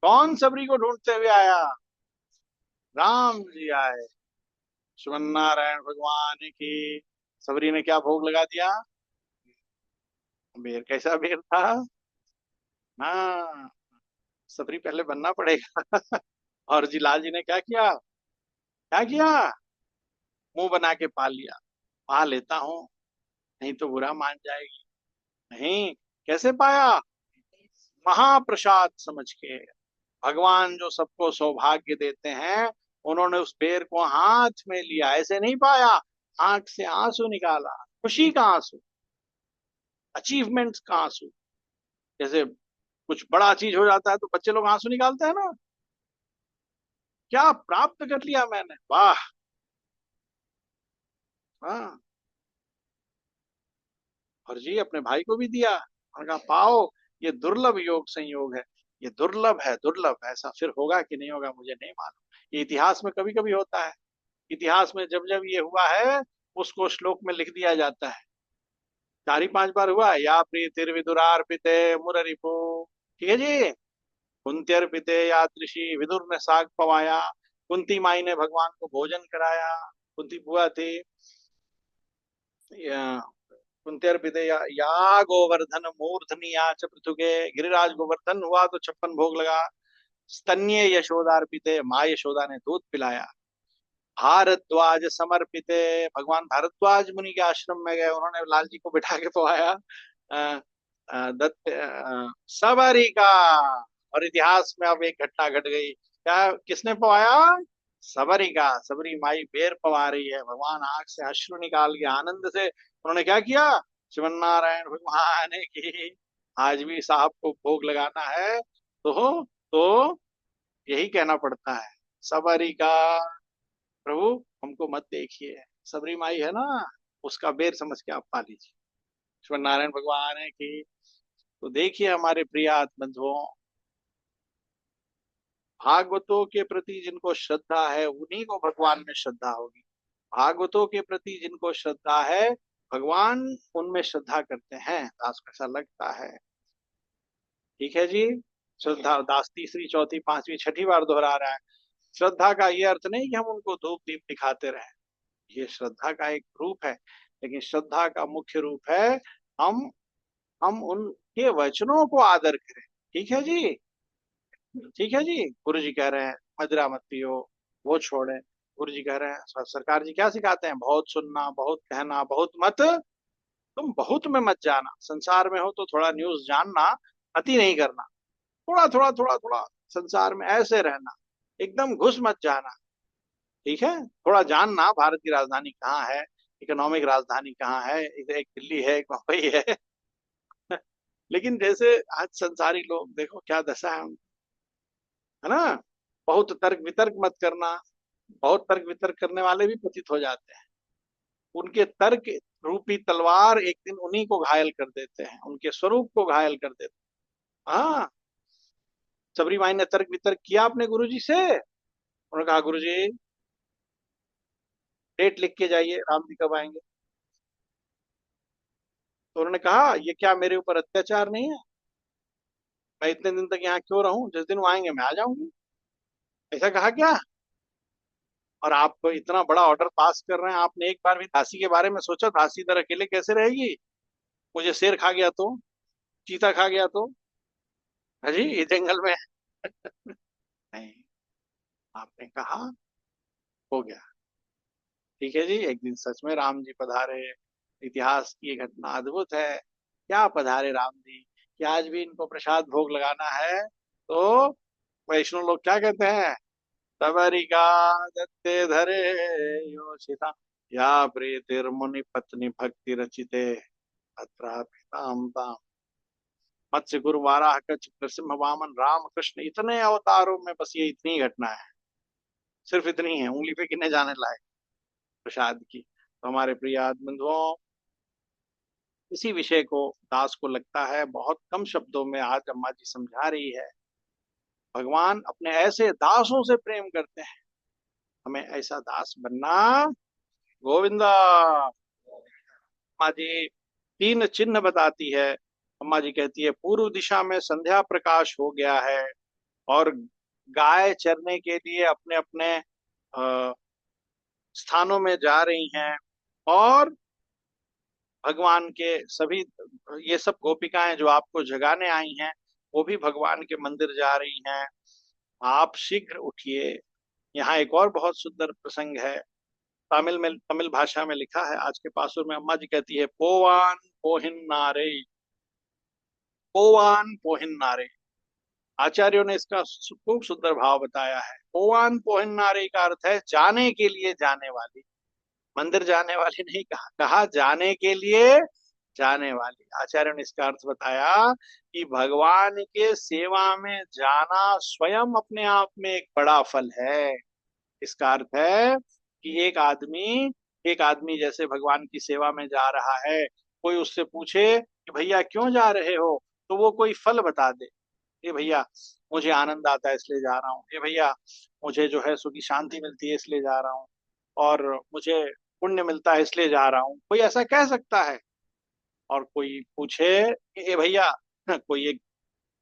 कौन सबरी को ढूंढते हुए आया? राम जी आए। श्रीमन नारायण भगवान की। सबरी ने क्या भोग लगा दिया? बेर, कैसा बेर था? हाँ, सबरी पहले बनना पड़ेगा और जी लाल जी ने क्या किया? क्या किया? मुंह बना के पा लिया। पा लेता हूँ, नहीं तो बुरा मान जाएगी। नहीं, कैसे पाया? महाप्रसाद समझ के। भगवान जो सबको सौभाग्य देते हैं, उन्होंने उस बेर को हाथ में लिया, ऐसे नहीं पाया। आंख से आंसू निकाला, खुशी का आंसू, अचीवमेंट का आंसू। जैसे कुछ बड़ा चीज हो जाता है तो बच्चे लोग आंसू निकालते हैं ना, क्या प्राप्त कर लिया मैंने, वाह। हाँ, और जी अपने भाई को भी दिया। उन्होंने कहा पाओ, ये दुर्लभ योग संयोग है, ये दुर्लभ है, दुर्लभ। ऐसा फिर होगा कि नहीं होगा मुझे नहीं मालूम, ये इतिहास में कभी कभी होता है। इतिहास में जब जब ये हुआ है उसको श्लोक में लिख दिया जाता है। 4 ही 5 बार हुआ है, या प्रीतिर्विदुरार्पिते मुररिपु, ठीक है जी। कुंत्यर्पिते यादृशी, विदुर ने साग पवाया, कुंती माई ने भगवान को भोजन कराया। कुंती बुआ थी। या, कुंत्यर्पिते या गोवर्धन मूर्धनि या च पृथुके, गिरिराज गोवर्धन हुआ तो 56 भोग लगा। स्तन्ये यशोदार्पिते, माँ यशोदा ने दूध पिलाया। भारद्वाज समर्पिते, भगवान भारद्वाज मुनि के आश्रम में गए, उन्होंने लाल जी को बिठा के पवाया। दत्त सबरी का। और इतिहास में अब एक घटना घट गई, क्या किसने पवाया? सबरी का। सबरी माई बेर पवा रही है, भगवान आंख से अश्रु निकाल के आनंद से उन्होंने क्या किया? श्रीमन नारायण भगवान की, आज भी साहब को भोग लगाना है तो यही कहना पड़ता है, सबरी का। प्रभु हमको मत देखिए, सबरी माई है ना, उसका बेर समझ के आप पा लीजिए। श्रीमन नारायण भगवान है कि, तो देखिए हमारे प्रिय बंधुओं, भागवतों के प्रति जिनको श्रद्धा है उन्हीं को भगवान में श्रद्धा होगी। भागवतों के प्रति जिनको श्रद्धा है भगवान उनमें श्रद्धा करते हैं, दास को ऐसा लगता है। ठीक है जी। श्रद्धा, दास तीसरी चौथी पांचवी छठी बार दोहरा रहा है। श्रद्धा का ये अर्थ नहीं कि हम उनको धूप दीप दिखाते रहें, ये श्रद्धा का एक रूप है, लेकिन श्रद्धा का मुख्य रूप है हम हम उनके वचनों को आदर करें। ठीक है जी। ठीक है जी। गुरु जी कह रहे हैं मदिरा मत पियो, वो छोड़े। गुरु जी कह रहे हैं, सरकार जी क्या सिखाते हैं? बहुत सुनना, बहुत कहना, बहुत मत, तुम बहुत में मत जाना। संसार में हो तो थोड़ा न्यूज जानना, अति नहीं करना, थोड़ा थोड़ा थोड़ा थोड़ा संसार में ऐसे रहना, एकदम घुस मत जाना। ठीक है, थोड़ा जानना भारत की राजधानी कहाँ है, इकोनॉमिक राजधानी कहाँ है, इधर एक दिल्ली है, एक मुंबई है। लेकिन जैसे आज संसारी लोग देखो क्या दशा है है ना। बहुत तर्क वितर्क मत करना, बहुत तर्क वितर्क करने वाले भी पतित हो जाते हैं। उनके तर्क रूपी तलवार एक दिन उन्हीं को घायल कर देते हैं, उनके स्वरूप को घायल कर देते हैं। हाँ, सबरी माई ने तर्क वितर्क किया अपने गुरुजी से, उन्होंने कहा गुरुजी डेट लिख के जाइए, राम जी कब आएंगे। तो उन्होंने कहा ये क्या मेरे ऊपर अत्याचार नहीं है, मैं इतने दिन तक यहाँ क्यों रहूं, जिस दिन वो आएंगे मैं आ जाऊंगी। ऐसा कहा क्या? और आप इतना बड़ा ऑर्डर पास कर रहे हैं, आपने एक बार भी दासी के बारे में सोचा? दासी इधर अकेले कैसे रहेगी? मुझे शेर खा गया तो, चीता खा गया तो, हाँ जी, ये जंगल में। नहीं, आपने कहा हो गया। ठीक है जी। एक दिन सच में राम जी पधारे, इतिहास की ये घटना अद्भुत है। क्या पधारे राम जी कि आज भी इनको प्रसाद भोग लगाना है। तो वैष्णव लोग क्या कहते हैं? तबरिका दत्ते धरे योषिता, या प्रीतिर्मुनि पत्नी भक्ति रचिते, अत्रापिताम ताम। मत्स्य गुरु वाराह कच्छ नरसिंह वामन राम कृष्ण, इतने अवतारों में बस ये इतनी घटना है, सिर्फ इतनी है, उंगली पे गिने जाने लायक प्रसाद की। तो हमारे प्रिय बंधुओं, इसी विषय को दास को लगता है बहुत कम शब्दों में आज अम्मा जी समझा रही है। भगवान अपने ऐसे दासों से प्रेम करते हैं, हमें ऐसा दास बनना। गोविंदा। अम्मा जी 3 चिन्ह बताती है। अम्मा जी कहती है पूर्व दिशा में संध्या प्रकाश हो गया है, और गाय चरने के लिए अपने अपने स्थानों में जा रही हैं, और भगवान के सभी ये सब गोपिकाएं जो आपको जगाने आई हैं वो भी भगवान के मंदिर जा रही हैं। आप शीघ्र उठिए। यहाँ एक और बहुत सुंदर प्रसंग है, तमिल भाषा में लिखा है। आज के पासुर में अम्मा जी कहती है पोवान पोहिन्नारे, पोवान पोहिन्नारे। आचार्यों ने इसका खूब सुंदर भाव बताया है। पोवान पोहिन्नारे का अर्थ है जाने के लिए जाने वाली, मंदिर जाने वाली नहीं कहा, कहा जाने के लिए जाने वाली। आचार्य ने इसका अर्थ बताया कि भगवान के सेवा में जाना स्वयं अपने आप में एक बड़ा फल है। इसका अर्थ है कि एक आदमी जैसे भगवान की सेवा में जा रहा है, कोई उससे पूछे कि भैया क्यों जा रहे हो, तो वो कोई फल बता दे। ये भैया मुझे आनंद आता है इसलिए जा रहा हूँ, ये भैया मुझे जो है सुखी शांति मिलती है इसलिए जा रहा हूँ, और मुझे पुण्य मिलता है इसलिए जा रहा हूँ, कोई ऐसा कह सकता है। और कोई पूछे कि ये भैया कोई एक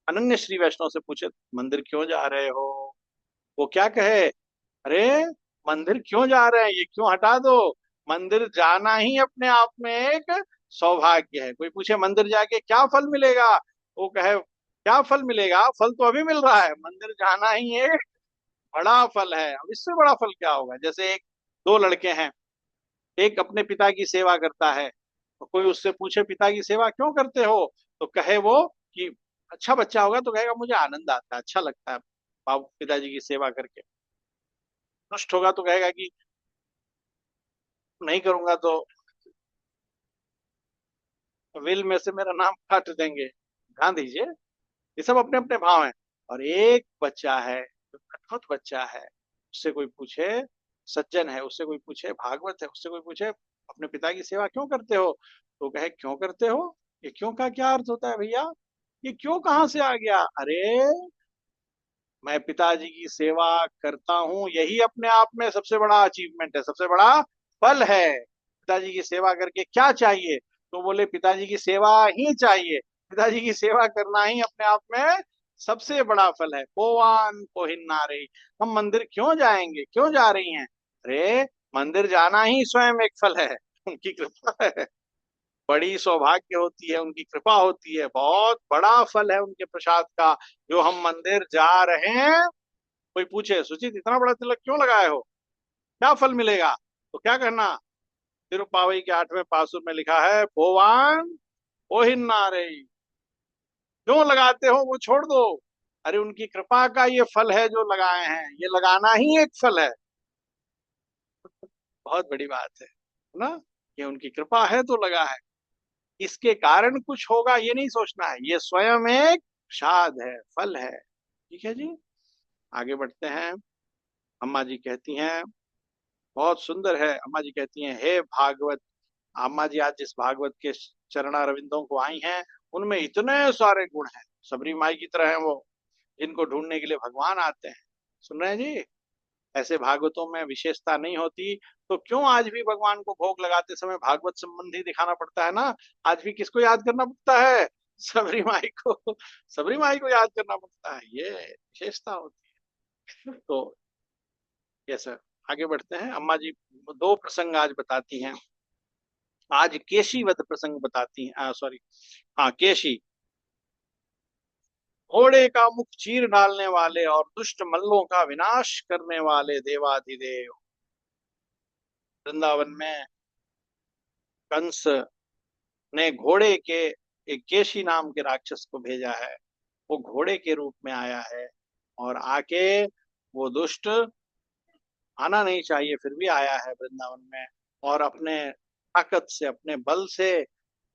अनन्य श्री वैष्णव से पूछे मंदिर क्यों जा रहे हो, वो क्या कहे, अरे मंदिर क्यों जा रहे हैं, ये क्यों हटा दो, मंदिर जाना ही अपने आप में एक सौभाग्य है। कोई पूछे मंदिर जाके क्या फल मिलेगा, वो कहे क्या फल मिलेगा, फल तो अभी मिल रहा है, मंदिर जाना ही एक बड़ा फल है, अब इससे बड़ा फल क्या होगा। जैसे एक दो लड़के हैं, एक अपने पिता की सेवा करता है, तो कोई उससे पूछे पिता की सेवा क्यों करते हो, तो कहे वो कि अच्छा बच्चा होगा तो कहेगा मुझे आनंद आता है, अच्छा लगता है बाबू पिताजी की सेवा करके। दुष्ट होगा तो कहेगा कि नहीं करूंगा तो विल में से मेरा नाम काट देंगे। ध्यान दीजिए, ये सब अपने अपने भाव हैं। और एक बच्चा है जो अद्भुत बच्चा है, उससे कोई पूछे, सज्जन है, उससे कोई पूछे, भागवत है, उससे कोई पूछे अपने पिता की सेवा क्यों करते हो, तो कहे क्यों करते हो, ये क्यों का क्या अर्थ होता है भैया, ये क्यों कहाँ से आ गया, अरे मैं पिताजी की सेवा करता हूँ, यही अपने आप में सबसे बड़ा अचीवमेंट है, सबसे बड़ा फल है। पिताजी की सेवा करके क्या चाहिए, तो बोले पिताजी की सेवा ही चाहिए, पिताजी की सेवा करना ही अपने आप में सबसे बड़ा फल है। पोवान पोहिन्नारे, हम मंदिर क्यों जाएंगे, क्यों जा रही हैं, अरे मंदिर जाना ही स्वयं एक फल है, उनकी कृपा है, बड़ी सौभाग्य होती है, उनकी कृपा होती है, बहुत बड़ा फल है उनके प्रसाद का जो हम मंदिर जा रहे हैं। कोई पूछे सुचित इतना बड़ा तिलक क्यों लगाए हो, क्या फल मिलेगा, तो क्या करना, तिरुपावई के 8वें पासुर में लिखा है पोवान ओहिन्नारे, क्यों लगाते हो वो छोड़ दो, अरे उनकी कृपा का ये फल है जो लगाए हैं, ये लगाना ही एक फल है। बहुत बड़ी बात है ना, ये उनकी कृपा है तो लगा है, इसके कारण कुछ होगा ये नहीं सोचना है, ये स्वयं एक प्रसाद है, फल है। ठीक है जी, आगे बढ़ते हैं। अम्मा जी कहती हैं, बहुत सुंदर है, अम्मा जी कहती हैं हे भागवत, अम्मा जी आज जिस भागवत के चरणा रविंदों को आई हैं, उनमें इतने सारे गुण हैं, सबरी माई की तरह हैं वो, जिनको ढूंढने के लिए भगवान आते हैं। सुन रहे हैं जी, ऐसे भागवतों में विशेषता नहीं होती, तो क्यों आज भी भगवान को भोग लगाते समय भागवत संबंधी दिखाना पड़ता है ना, आज भी किसको याद करना पड़ता है, सबरी माई को, सबरी माई को याद करना पड़ता है, ये विशेषता होती है। तो ये सर, आगे बढ़ते हैं। अम्मा जी दो प्रसंग आज बताती हैं, आज केशी वध प्रसंग बताती हैं, सॉरी, हाँ केशी, घोड़े का मुख चीर डालने वाले और दुष्ट मल्लों का विनाश करने वाले देवाधिदेव। वृंदावन में कंस ने घोड़े के, एक केशी नाम के राक्षस को भेजा है, वो घोड़े के रूप में आया है, और आके वो दुष्ट, आना नहीं चाहिए फिर भी आया है वृंदावन में, और अपने ताकत से, अपने बल से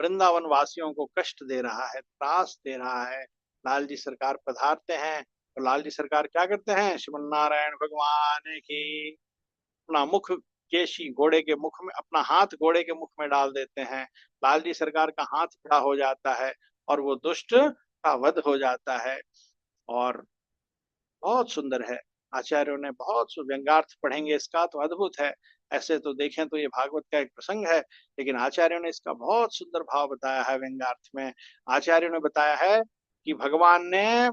वृंदावन वासियों को कष्ट दे रहा है, त्रास दे रहा है। लाल जी सरकार पधारते हैं, तो लाल जी सरकार क्या करते हैं, श्रीमन नारायण भगवान की, अपना मुख, केशी घोड़े के मुख में, अपना हाथ घोड़े के मुख में डाल देते हैं, लाल जी सरकार का हाथ खड़ा हो जाता है, और वो दुष्ट का वध हो जाता है। और बहुत सुंदर है, आचार्यों ने बहुत व्यंग्यार्थ पढ़ेंगे इसका तो अद्भुत है। ऐसे तो देखें तो ये भागवत का एक प्रसंग है, लेकिन आचार्यों ने इसका बहुत सुंदर भाव बताया है व्यंग्यार्थ में। आचार्यों ने बताया है कि भगवान ने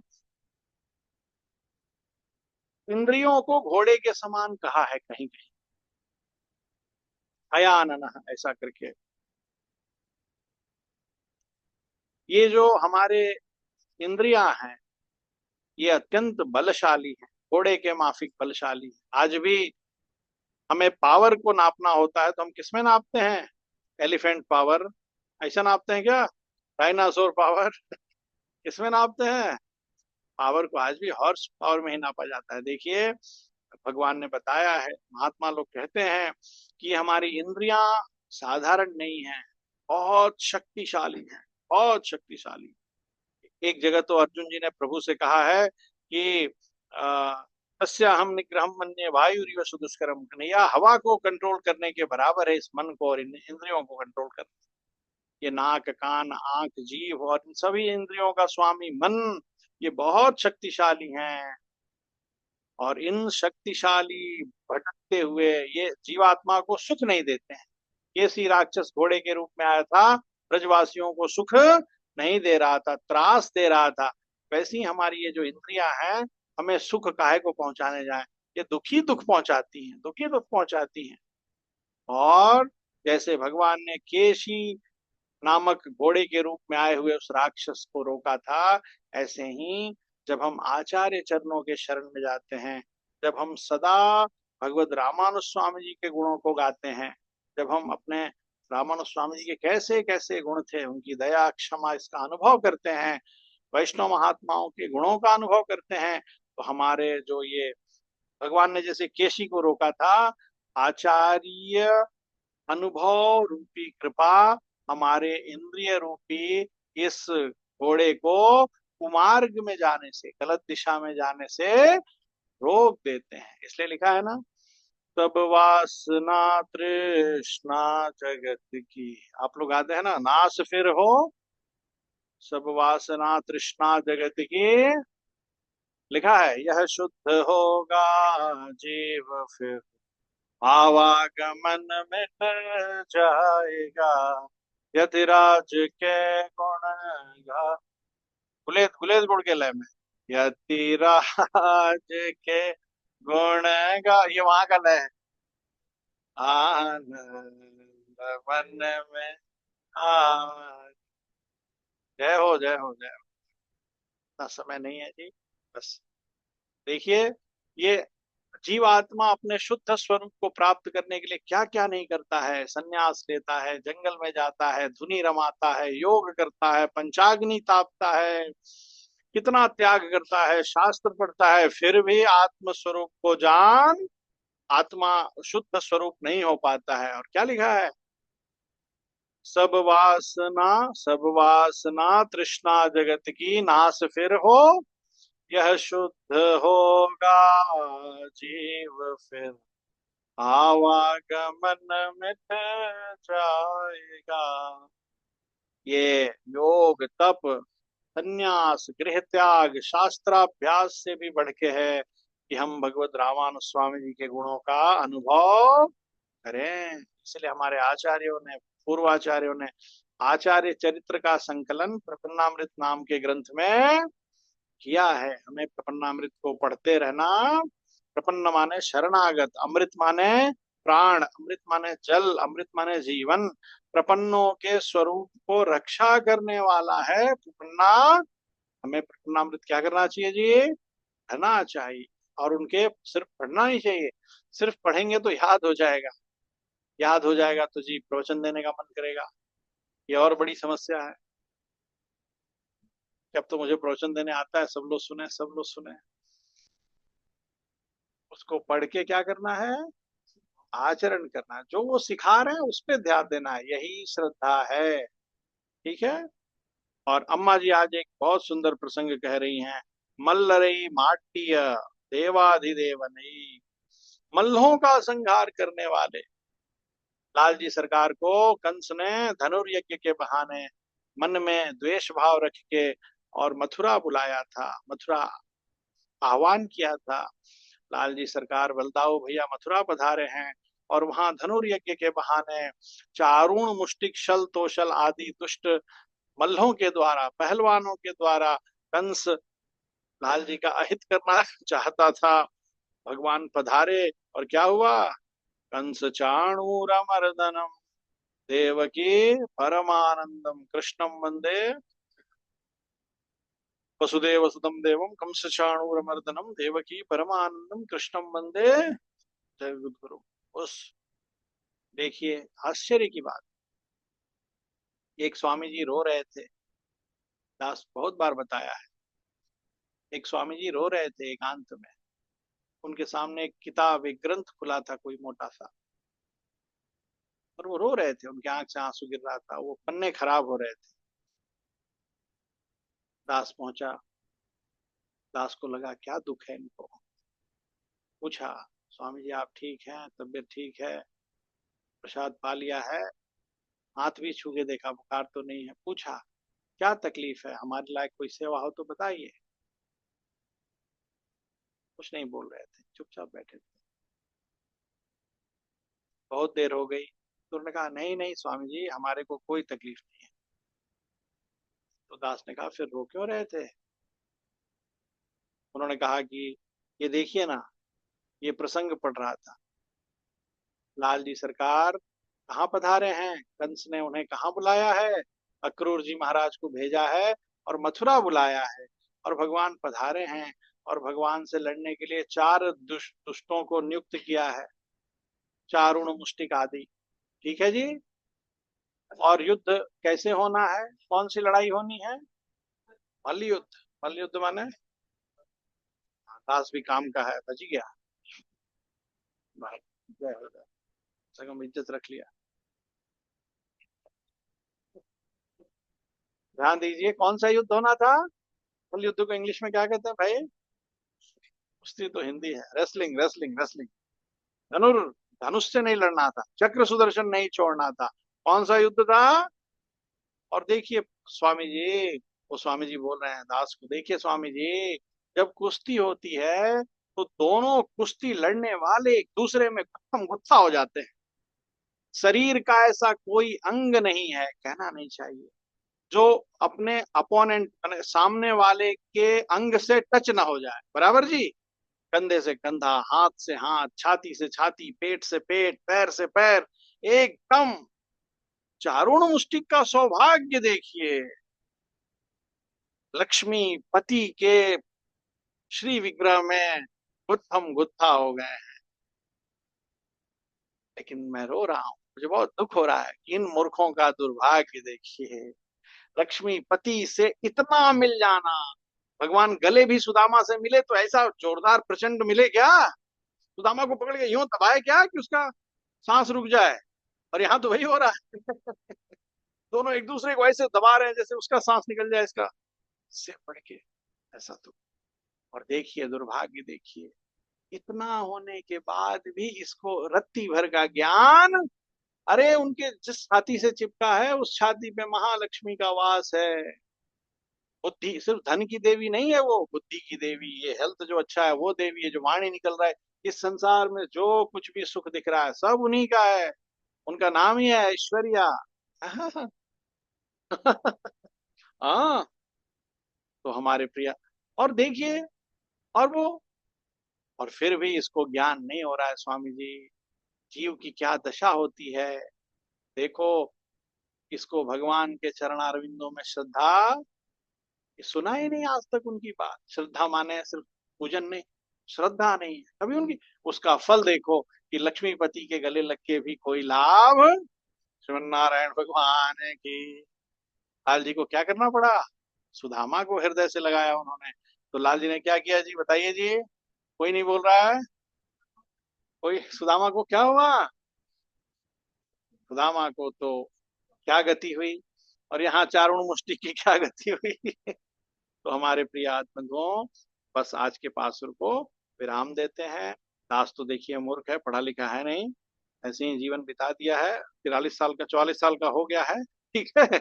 इंद्रियों को घोड़े के समान कहा है कहीं कहीं, हयानन ऐसा करके। ये जो हमारे इंद्रियां हैं, ये अत्यंत बलशाली है, घोड़े के माफिक बलशाली है। आज भी हमें पावर को नापना होता है तो हम किसमें नापते हैं, एलिफेंट पावर, ऐसा नापते हैं क्या, डायनासोर पावर, किसमें नापते हैं, पावर को आज भी हॉर्स पावर में ही नापा जाता है। देखिए भगवान ने बताया है, महात्मा लोग कहते हैं कि हमारी इंद्रियां साधारण नहीं है, बहुत शक्तिशाली है, बहुत शक्तिशाली। एक जगह तो अर्जुन जी ने प्रभु से कहा है कि तस्या हम निग्रहम मन्ये वायुरिव सुदुष्करम, कन्हैया हवा को कंट्रोल करने के बराबर है इस मन को और इन इंद्रियों को कंट्रोल करना। ये नाक कान आंख जीभ और इन सभी इंद्रियों का स्वामी मन, ये बहुत शक्तिशाली हैं। और इन शक्तिशाली भटकते हुए ये जीवात्मा को सुख नहीं देते हैं। केसी राक्षस घोड़े के रूप में आया था, ब्रजवासियों को सुख नहीं दे रहा था, त्रास दे रहा था। वैसे ही हमारी ये जो इंद्रियां हैं, हमें सुख काहे को पहुंचाने जाए, ये दुखी दुख पहुंचाती हैं, दुखी दुख पहुंचाती हैं। और जैसे भगवान ने केशी नामक घोड़े के रूप में आए हुए उस राक्षस को रोका था, ऐसे ही जब हम आचार्य चरणों के शरण में जाते हैं, जब हम सदा भगवत रामानुज स्वामी जी के गुणों को गाते हैं, जब हम अपने रामानुज स्वामी जी के कैसे कैसे गुण थे, उनकी दया क्षमा इसका अनुभव करते हैं, वैष्णव महात्माओं के गुणों का अनुभव करते हैं, तो हमारे जो ये भगवान ने जैसे केशी को रोका था, आचार्य अनुभव रूपी कृपा हमारे इंद्रिय रूपी इस घोड़े को कुमार्ग में जाने से, गलत दिशा में जाने से रोक देते हैं। इसलिए लिखा है ना, सब वासना तृष्णा जगत की, आप लोग आते हैं ना, नाश फिर हो सब वासना तृष्णा जगत की। लिखा है यह शुद्ध होगा जीव फिर आवागमन मिट जाएगा, यतिराज के गुण गा, गुलेद गुलेद गुड़ के लय में, यतिराज के गुण गा, ये वहां का लय है। आनंद मन में आ, जय हो जय हो जय हो। इतना समय नहीं है जी, बस देखिए, ये जीवात्मा अपने शुद्ध स्वरूप को प्राप्त करने के लिए क्या क्या नहीं करता है, संन्यास लेता है, जंगल में जाता है, धुनी रमाता है, योग करता है, पंचाग्नि तापता है, कितना त्याग करता है, शास्त्र पढ़ता है, फिर भी आत्म स्वरूप को जान आत्मा शुद्ध स्वरूप नहीं हो पाता है। और क्या लिखा है, सब वासना तृष्णा जगत की नाश फिर हो, यह शुद्ध होगा जीव फिर आवागमन मिट जाएगा। ये योग तप संन्यास गृह त्याग शास्त्राभ्यास से भी बढ़ के है कि हम भगवत रामानुज स्वामी जी के गुणों का अनुभव करें। इसलिए हमारे आचार्यों ने, पूर्वाचार्यों ने आचार्य चरित्र का संकलन प्रपन्नामृत नाम के ग्रंथ में किया है। हमें प्रपन्नामृत को पढ़ते रहना। प्रपन्न माने शरणागत, अमृत माने प्राण, अमृत माने जल, अमृत माने जीवन। प्रपन्नों के स्वरूप को रक्षा करने वाला है प्रपन्ना। हमें प्रपन्नामृत क्या करना चाहिए जी, पढ़ना चाहिए। और उनके सिर्फ पढ़ना नहीं चाहिए, सिर्फ पढ़ेंगे तो याद हो जाएगा, याद हो जाएगा तो जी प्रवचन देने का मन करेगा। ये और बड़ी समस्या है कि अब तो मुझे प्रवचन देने आता है, सब लोग सुने सब लोग सुने, उसको पढ़ के क्या करना है, आचरण करना है, जो वो सिखा रहे हैं उस पर ध्यान देना है, यही श्रद्धा है। ठीक है। और अम्मा जी आज एक बहुत सुंदर प्रसंग कह रही हैं, मल्लरई माट्टिय देवाधिदेव नहीं, मल्लों का संहार करने वाले लाल जी सरकार को कंस ने धनुर्यज्ञ के बहाने मन में द्वेष भाव रख के और मथुरा बुलाया था, मथुरा आह्वान किया था। लाल जी सरकार बलदाऊ भैया मथुरा पधारे हैं और वहां धनुर्यज्ञ के बहाने चारूण मुष्टिक शल तोशल आदि दुष्ट मल्लों के द्वारा, पहलवानों के द्वारा कंस लाल जी का अहित करना चाहता था। भगवान पधारे और क्या हुआ, कंस चाणूर मर्दनम देवकी परमानंदम कृष्णम वंदे वसुदेव सुतम देवम कंस चाणूर मर्दनम देवकी परमानंदम कृष्णम वंदे जगद्गुरु। उस देखिए आश्चर्य की बात, एक स्वामी जी रो रहे थे, दास बहुत बार बताया है, एक स्वामी जी रो रहे थे एकांत में, उनके सामने एक किताब एक ग्रंथ खुला था कोई मोटा सा, और वो रो रहे थे, उनकी आंख से आंसू गिर रहा था, वो पन्ने खराब हो रहे थे। दास पहुंचा। दास को लगा क्या दुख है इनको। पूछा, स्वामी जी आप ठीक हैं, तबीयत ठीक है, प्रसाद पा लिया है, हाथ भी छू के देखा, बुखार तो नहीं है। पूछा क्या तकलीफ है, हमारे लायक कोई सेवा हो तो बताइए। कुछ नहीं बोल रहे थे, चुपचाप बैठे थे। बहुत देर हो गई तो उन्होंने कहा नहीं नहीं स्वामी जी, हमारे को कोई तकलीफ नहीं है। तो दास ने कहा फिर रो क्यों रहे थे। उन्होंने कहा कि ये देखिए ना, ये प्रसंग पढ़ रहा था, लाल जी सरकार कहाँ पधारे हैं, कंस ने उन्हें कहाँ बुलाया है, अक्रूर जी महाराज को भेजा है और मथुरा बुलाया है, और भगवान पधारे हैं, और भगवान से लड़ने के लिए चार दुष्टों को नियुक्त किया है, चारुण मुष्टिक आदि। ठीक है जी। और युद्ध कैसे होना है, कौन सी लड़ाई होनी है, मल्ल युद्ध। मल्ल युद्ध माने दास भी काम का है, बच गया भाई। जय हो जय। सगम इज्जत रख लिया। ध्यान दीजिए, कौन सा युद्ध होना था। मल्ल युद्ध को इंग्लिश में क्या कहते हैं भाई। कुश्ती तो हिंदी है, रेसलिंग रेसलिंग रेसलिंग। धनुर, धनुष से नहीं लड़ना था, चक्र सुदर्शन नहीं छोड़ना था। कौन सा युद्ध था। और देखिए स्वामी जी, वो स्वामी जी बोल रहे हैं दास को, देखिए स्वामी जी, जब कुश्ती होती है तो दोनों कुश्ती लड़ने वाले एक दूसरे में गुत्थम गुत्था हो जाते हैं। शरीर का ऐसा कोई अंग नहीं है, कहना नहीं चाहिए, जो अपने अपोनेंट सामने वाले के अंग से टच ना हो जाए, बराबर जी। कंधे से कंधा, हाथ से हाथ, छाती से छाती, पेट से पेट, पैर से पैर, एकदम चारुण मुष्टिक का सौभाग्य देखिए। लक्ष्मी पति के श्री विग्रह में गुत्थम गुत्था हो गए। लेकिन मैं रो रहा हूं, मुझे बहुत दुख हो रहा है कि इन मूर्खों का दुर्भाग्य देखिए। लक्ष्मी पति से इतना मिल जाना। भगवान गले भी सुदामा से मिले तो ऐसा जोरदार प्रचंड मिले क्या, सुदामा को पकड़ के यूं दबाए क्या कि उसका सांस रुक जाए। और यहाँ तो वही हो रहा है। दोनों एक दूसरे को ऐसे दबा रहे हैं जैसे उसका सांस निकल जाए इसका, से पड़ के ऐसा तो। और देखिए दुर्भाग्य देखिए, इतना होने के बाद भी इसको रत्ती भर का ज्ञान। अरे उनके जिस छाती से चिपका है उस छाती पे महालक्ष्मी का वास है। बुद्धि सिर्फ धन की देवी नहीं है, वो बुद्धि की देवी, ये हेल्थ जो अच्छा है वो देवी है, जो वाणी निकल रहा है। इस संसार में जो कुछ भी सुख दिख रहा है सब उन्हीं का है। उनका नाम ही है ऐश्वर्या। हाँ। तो हमारे प्रिय, और देखिए, और वो, और फिर भी इसको ज्ञान नहीं हो रहा है स्वामी जी। जीव की क्या दशा होती है। देखो, इसको भगवान के चरणारविंदों में श्रद्धा, ये सुना ही नहीं आज तक उनकी बात। श्रद्धा माने सिर्फ पूजन नहीं, श्रद्धा नहीं है कभी उनकी। उसका फल देखो कि लक्ष्मीपति के गले लग के भी कोई लाभ। श्रीमन नारायण भगवान की। लाल जी को क्या करना पड़ा, सुदामा को हृदय से लगाया उन्होंने। तो लाल जी ने क्या किया जी, बताइए जी। कोई नहीं बोल रहा है। कोई, सुदामा को क्या हुआ। सुदामा को तो क्या गति हुई, और यहाँ चारुण मुष्टि की क्या गति हुई। तो हमारे प्रिय आत्मबंधुओं, बस आज के पासुर को विराम देते हैं। दास तो देखिए मूर्ख है, पढ़ा लिखा है नहीं, ऐसे ही जीवन बिता दिया है। 43 साल का, 44 साल का हो गया है। ठीक है।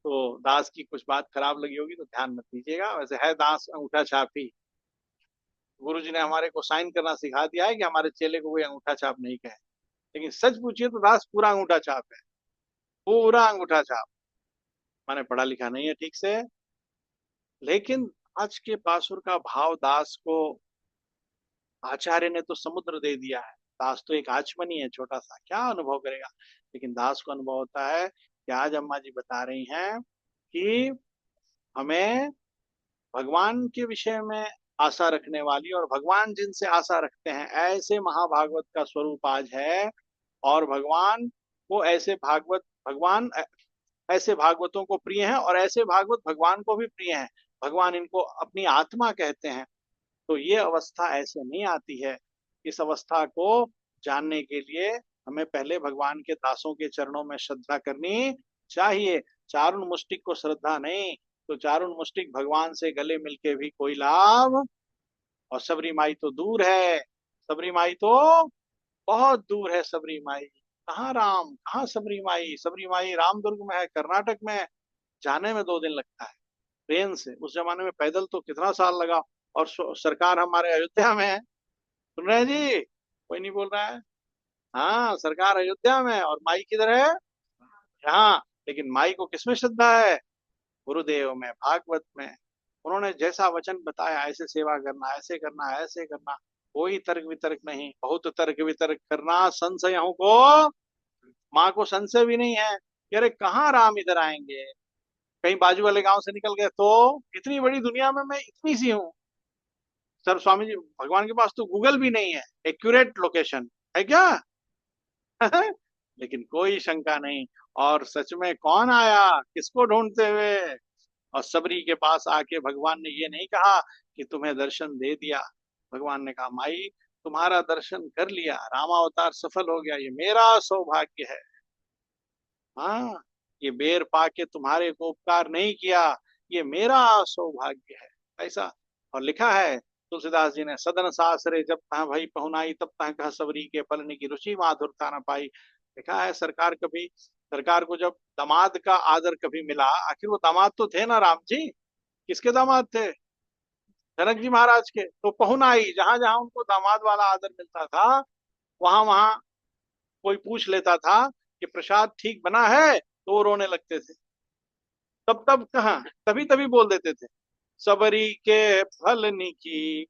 तो दास की कुछ बात खराब लगी होगी तो ध्यान मत दीजिएगा, वैसे है दास अंगूठा छापी। गुरु जी ने हमारे को साइन करना सिखा दिया है कि हमारे चेले को कोई अंगूठा छाप नहीं कहे। लेकिन सच पूछिए तो दास पूरा अंगूठा छाप है, पूरा अंगूठा छाप। माने पढ़ा लिखा नहीं है ठीक से। लेकिन आज के पासुर का भाव दास को, आचार्य ने तो समुद्र दे दिया है, दास तो एक आचमनी है छोटा सा, क्या अनुभव करेगा। लेकिन दास को अनुभव होता है कि आज अम्मा जी बता रही हैं कि हमें भगवान के विषय में आशा रखने वाली, और भगवान जिनसे आशा रखते हैं ऐसे महाभागवत का स्वरूप आज है। और भगवान को ऐसे भागवत, भगवान ऐसे भागवतों को प्रिय हैं, और ऐसे भागवत भगवान को भी प्रिय हैं। भगवान इनको अपनी आत्मा कहते हैं। तो ये अवस्था ऐसे नहीं आती है। इस अवस्था को जानने के लिए हमें पहले भगवान के दासों के चरणों में श्रद्धा करनी चाहिए। चारुण मुष्टिक को श्रद्धा नहीं, तो चारुण मुष्टिक भगवान से गले मिलके भी कोई लाभ। और सबरी माई तो दूर है, सबरी माई तो बहुत दूर है। सबरी माई कहाँ राम, कहाँ सबरी माई? सबरी माई रामदुर्ग में है, कर्नाटक में है। जाने में 2 दिन लगता है ट्रेन से। उस जमाने में पैदल तो कितना साल लगा। और सरकार हमारे अयोध्या में है। सुन रहे हैं जी? कोई नहीं बोल रहा है। हाँ, सरकार अयोध्या में है और माई किधर है? यहाँ। लेकिन माई को किसमें श्रद्धा है? गुरुदेव में, भागवत में। उन्होंने जैसा वचन बताया, ऐसे सेवा करना, ऐसे करना, ऐसे करना। कोई तर्क वितर्क नहीं। बहुत तर्क वितर्क करना संशयों को, माँ को संशय भी नहीं है कि अरे कहाँ राम इधर आएंगे, कहीं बाजू वाले गांव से निकल गए तो। इतनी बड़ी दुनिया में मैं इतनी सी हूँ। सर स्वामी जी, भगवान के पास तो गूगल भी नहीं है एक्यूरेट लोकेशन, है क्या? लेकिन कोई शंका नहीं। और सच में कौन आया, किसको ढूंढते हुए? और सबरी के पास आके भगवान ने ये नहीं कहा कि तुम्हें दर्शन दे दिया। भगवान ने कहा माई, तुम्हारा दर्शन कर लिया, रामावतार सफल हो गया, ये मेरा सौभाग्य है। हाँ, ये बेर पाके तुम्हारे को उपकार नहीं किया, ये मेरा सौभाग्य है। ऐसा। और लिखा है तुलसीदास जी ने, सदन सासरे जब तहाँ भई पहुनाई, तब तहाँ कह सबरी के फलने की रुचि माधुरता न पाई। लिखा है सरकार को जब दामाद का आदर कभी मिला, आखिर वो दामाद तो थे ना राम जी। किसके दामाद थे? जनक जी महाराज के। तो पहुनाई, जहां जहां उनको दामाद वाला आदर मिलता था, वहां वहां कोई पूछ लेता था कि प्रसाद ठीक बना है, तो वो रोने लगते थे। तब तब कहाँ, तभी तभी बोल देते थे, सबरी के फलनी की।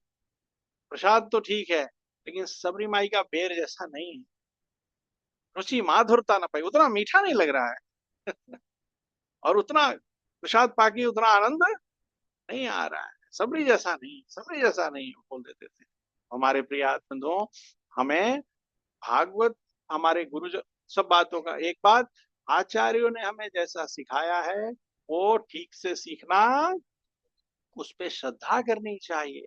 प्रसाद तो ठीक है, लेकिन सबरी माई का बेर जैसा नहीं है। रुचि माधुरता ना पाई, उतना मीठा नहीं लग रहा है। और उतना प्रसाद पाके उतना आनंद नहीं आ रहा है। सबरी जैसा नहीं, सबरी जैसा नहीं, बोल देते थे। हमारे प्रिय बंधुओं, हमें भागवत, हमारे गुरु, सब बातों का एक बात, आचार्यों ने हमें जैसा सिखाया है वो ठीक से सीखना, उस पे श्रद्धा करनी चाहिए।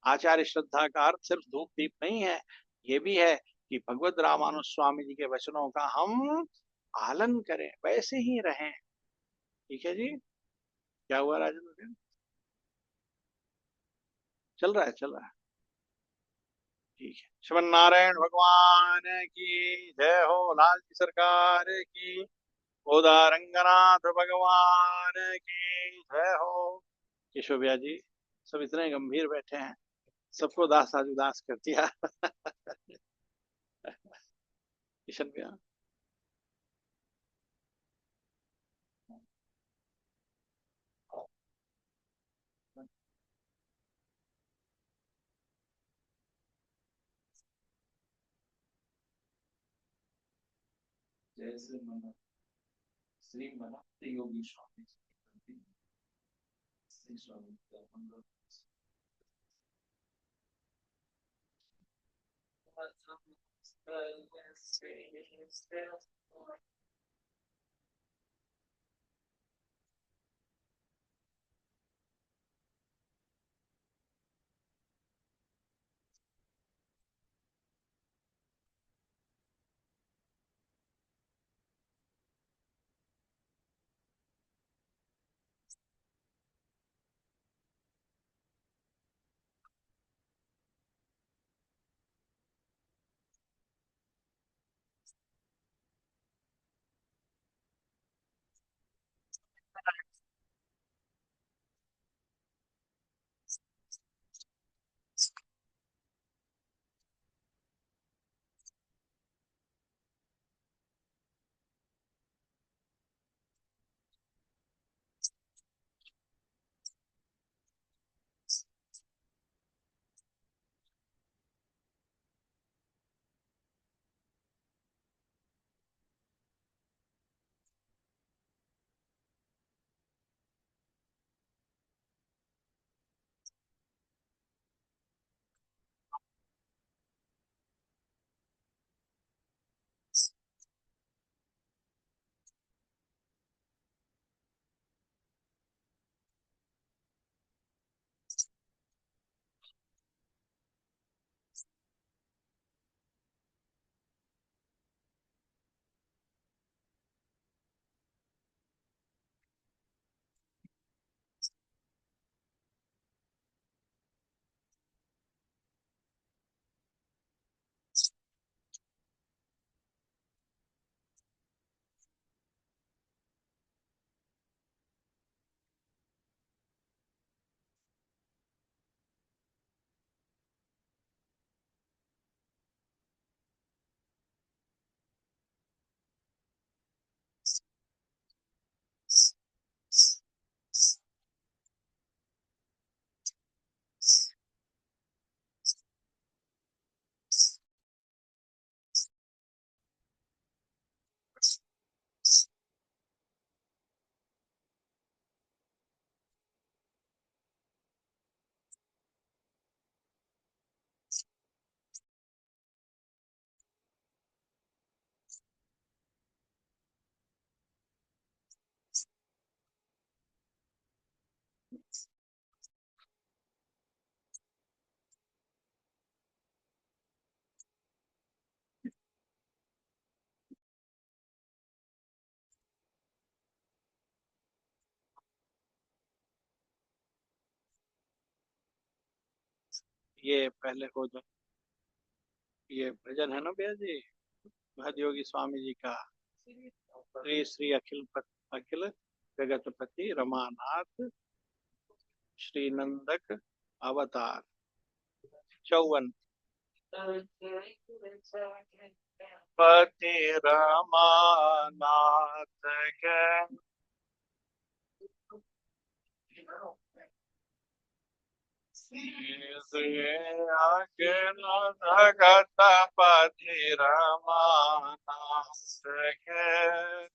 आचार्य श्रद्धा का अर्थ सिर्फ धूप दीप नहीं है, ये भी है कि भगवत रामानुज स्वामी जी के वचनों का हम पालन करें, वैसे ही रहें। ठीक है जी? क्या हुआ राजेंद्र? चल रहा है, चल रहा है। ठीक है। श्रीमन नारायण भगवान की जय हो, लाल जी सरकार की, गोदा रंगनाथ भगवान की जय हो। केशव भैया जी सब इतने गंभीर बैठे हैं, सबको दास आज उदास कर दिया। किशन भैया। जैसे मन श्री मनाते योगी स्वामी जी, श्री स्वामी का मंगल। ये पहले हो जाए। ये भजन है ना भैया जी, महदयोगी स्वामी जी का। श्री श्री अखिल जगतपति रमानाथ श्री नंदक अवतार 54। पति रमानाथ के अखिल जगतपति रमानाथ के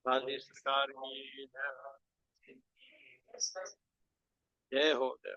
राज्य सरकार की जय हो जय।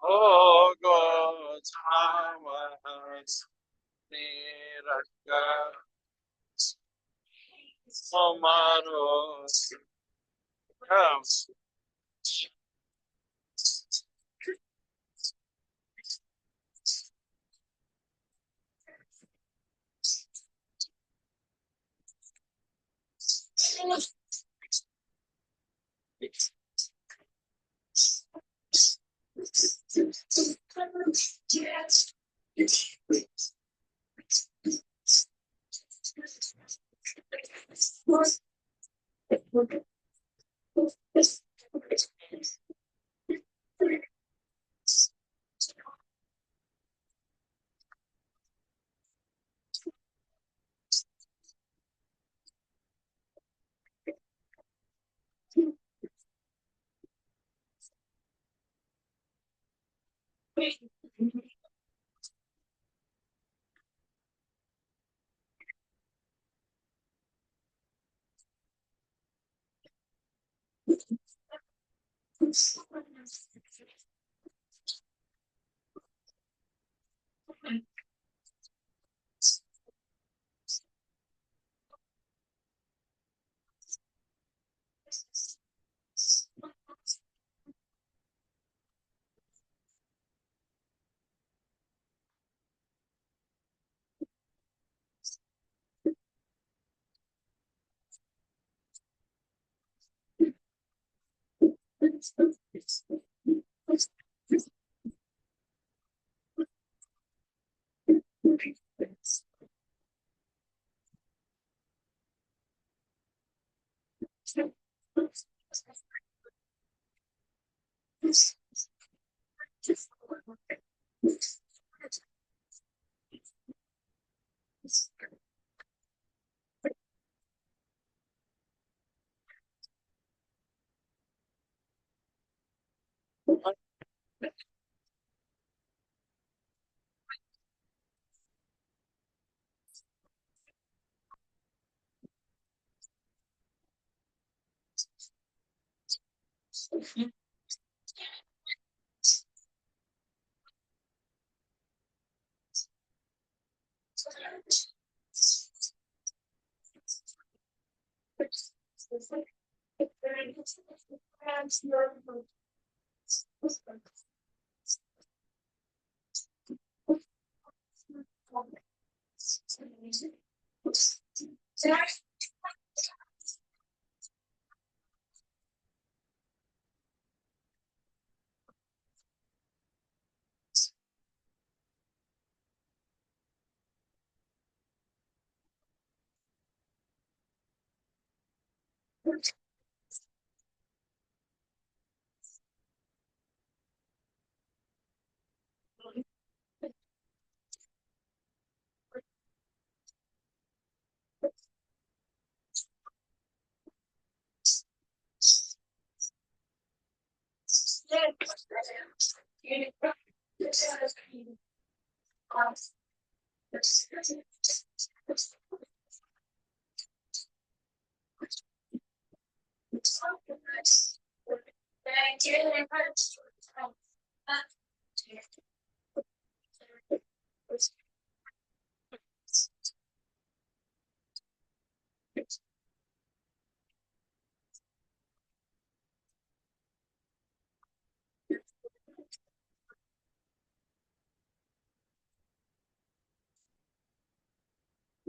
हो गो छावस निरंगा समारो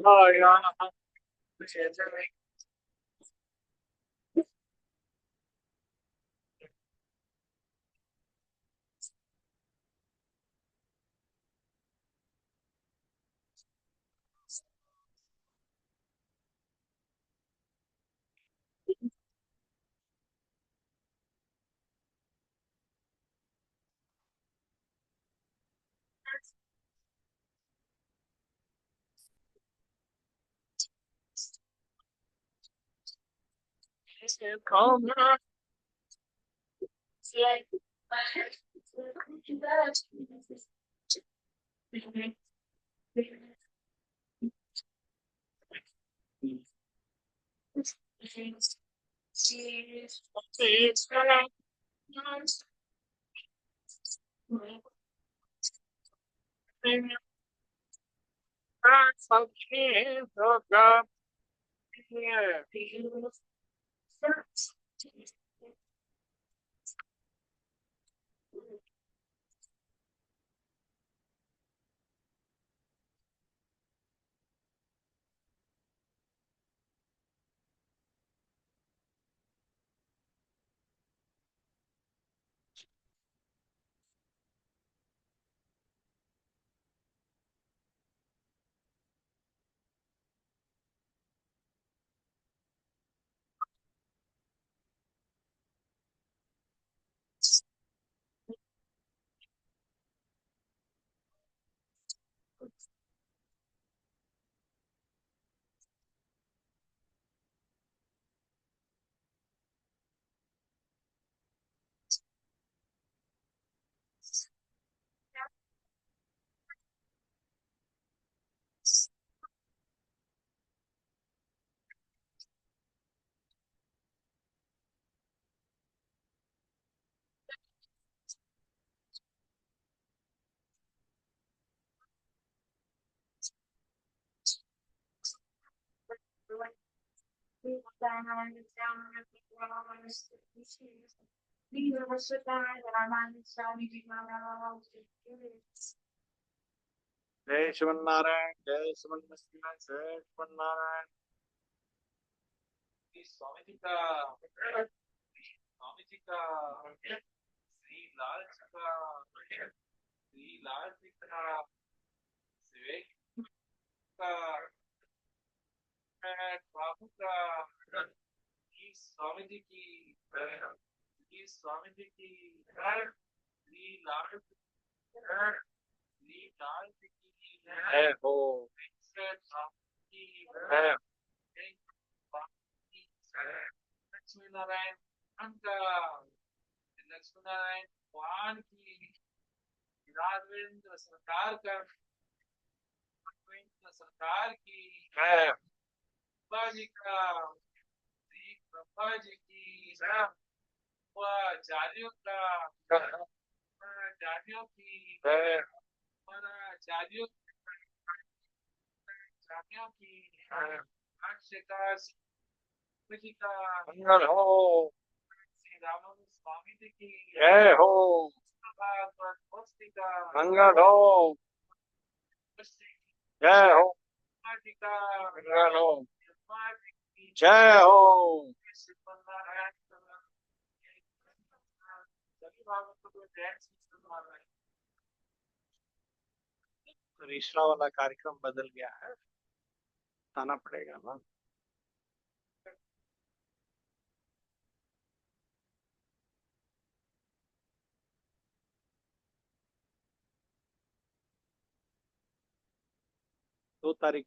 Oh, yeah. जय श्रीमन नारायण, जय श्रीमन नारायण, जय श्रीमन नारायण। स्वामी जी का, स्वामी जी का, श्री लाल जी का, श्री लाल जी का, विवेक का, बाबू का, श्री स्वामी जी की, श्री स्वामी जी की, श्री लाल जी की, श्री लाल जी की है हो, की है, लक्ष्मी नारायण का, लक्ष्मी नारायण भगवान की, राघवेंद्र सरकार का, राघवेंद्र सरकार की है, बाबा जी का, श्री बाबा जी की है, आचार्यों का, आचार्यों की है, आचार्यों आचार्यों की है, भाष्यकार जी का मंगल हो, श्री रामानंद स्वामी जी की जय हो, का मंगल हो, जय हो, जी का मंगल हो, जय हो। तीसरा वाला कार्यक्रम बदल गया है, बताना पड़ेगा ना। दो तारीख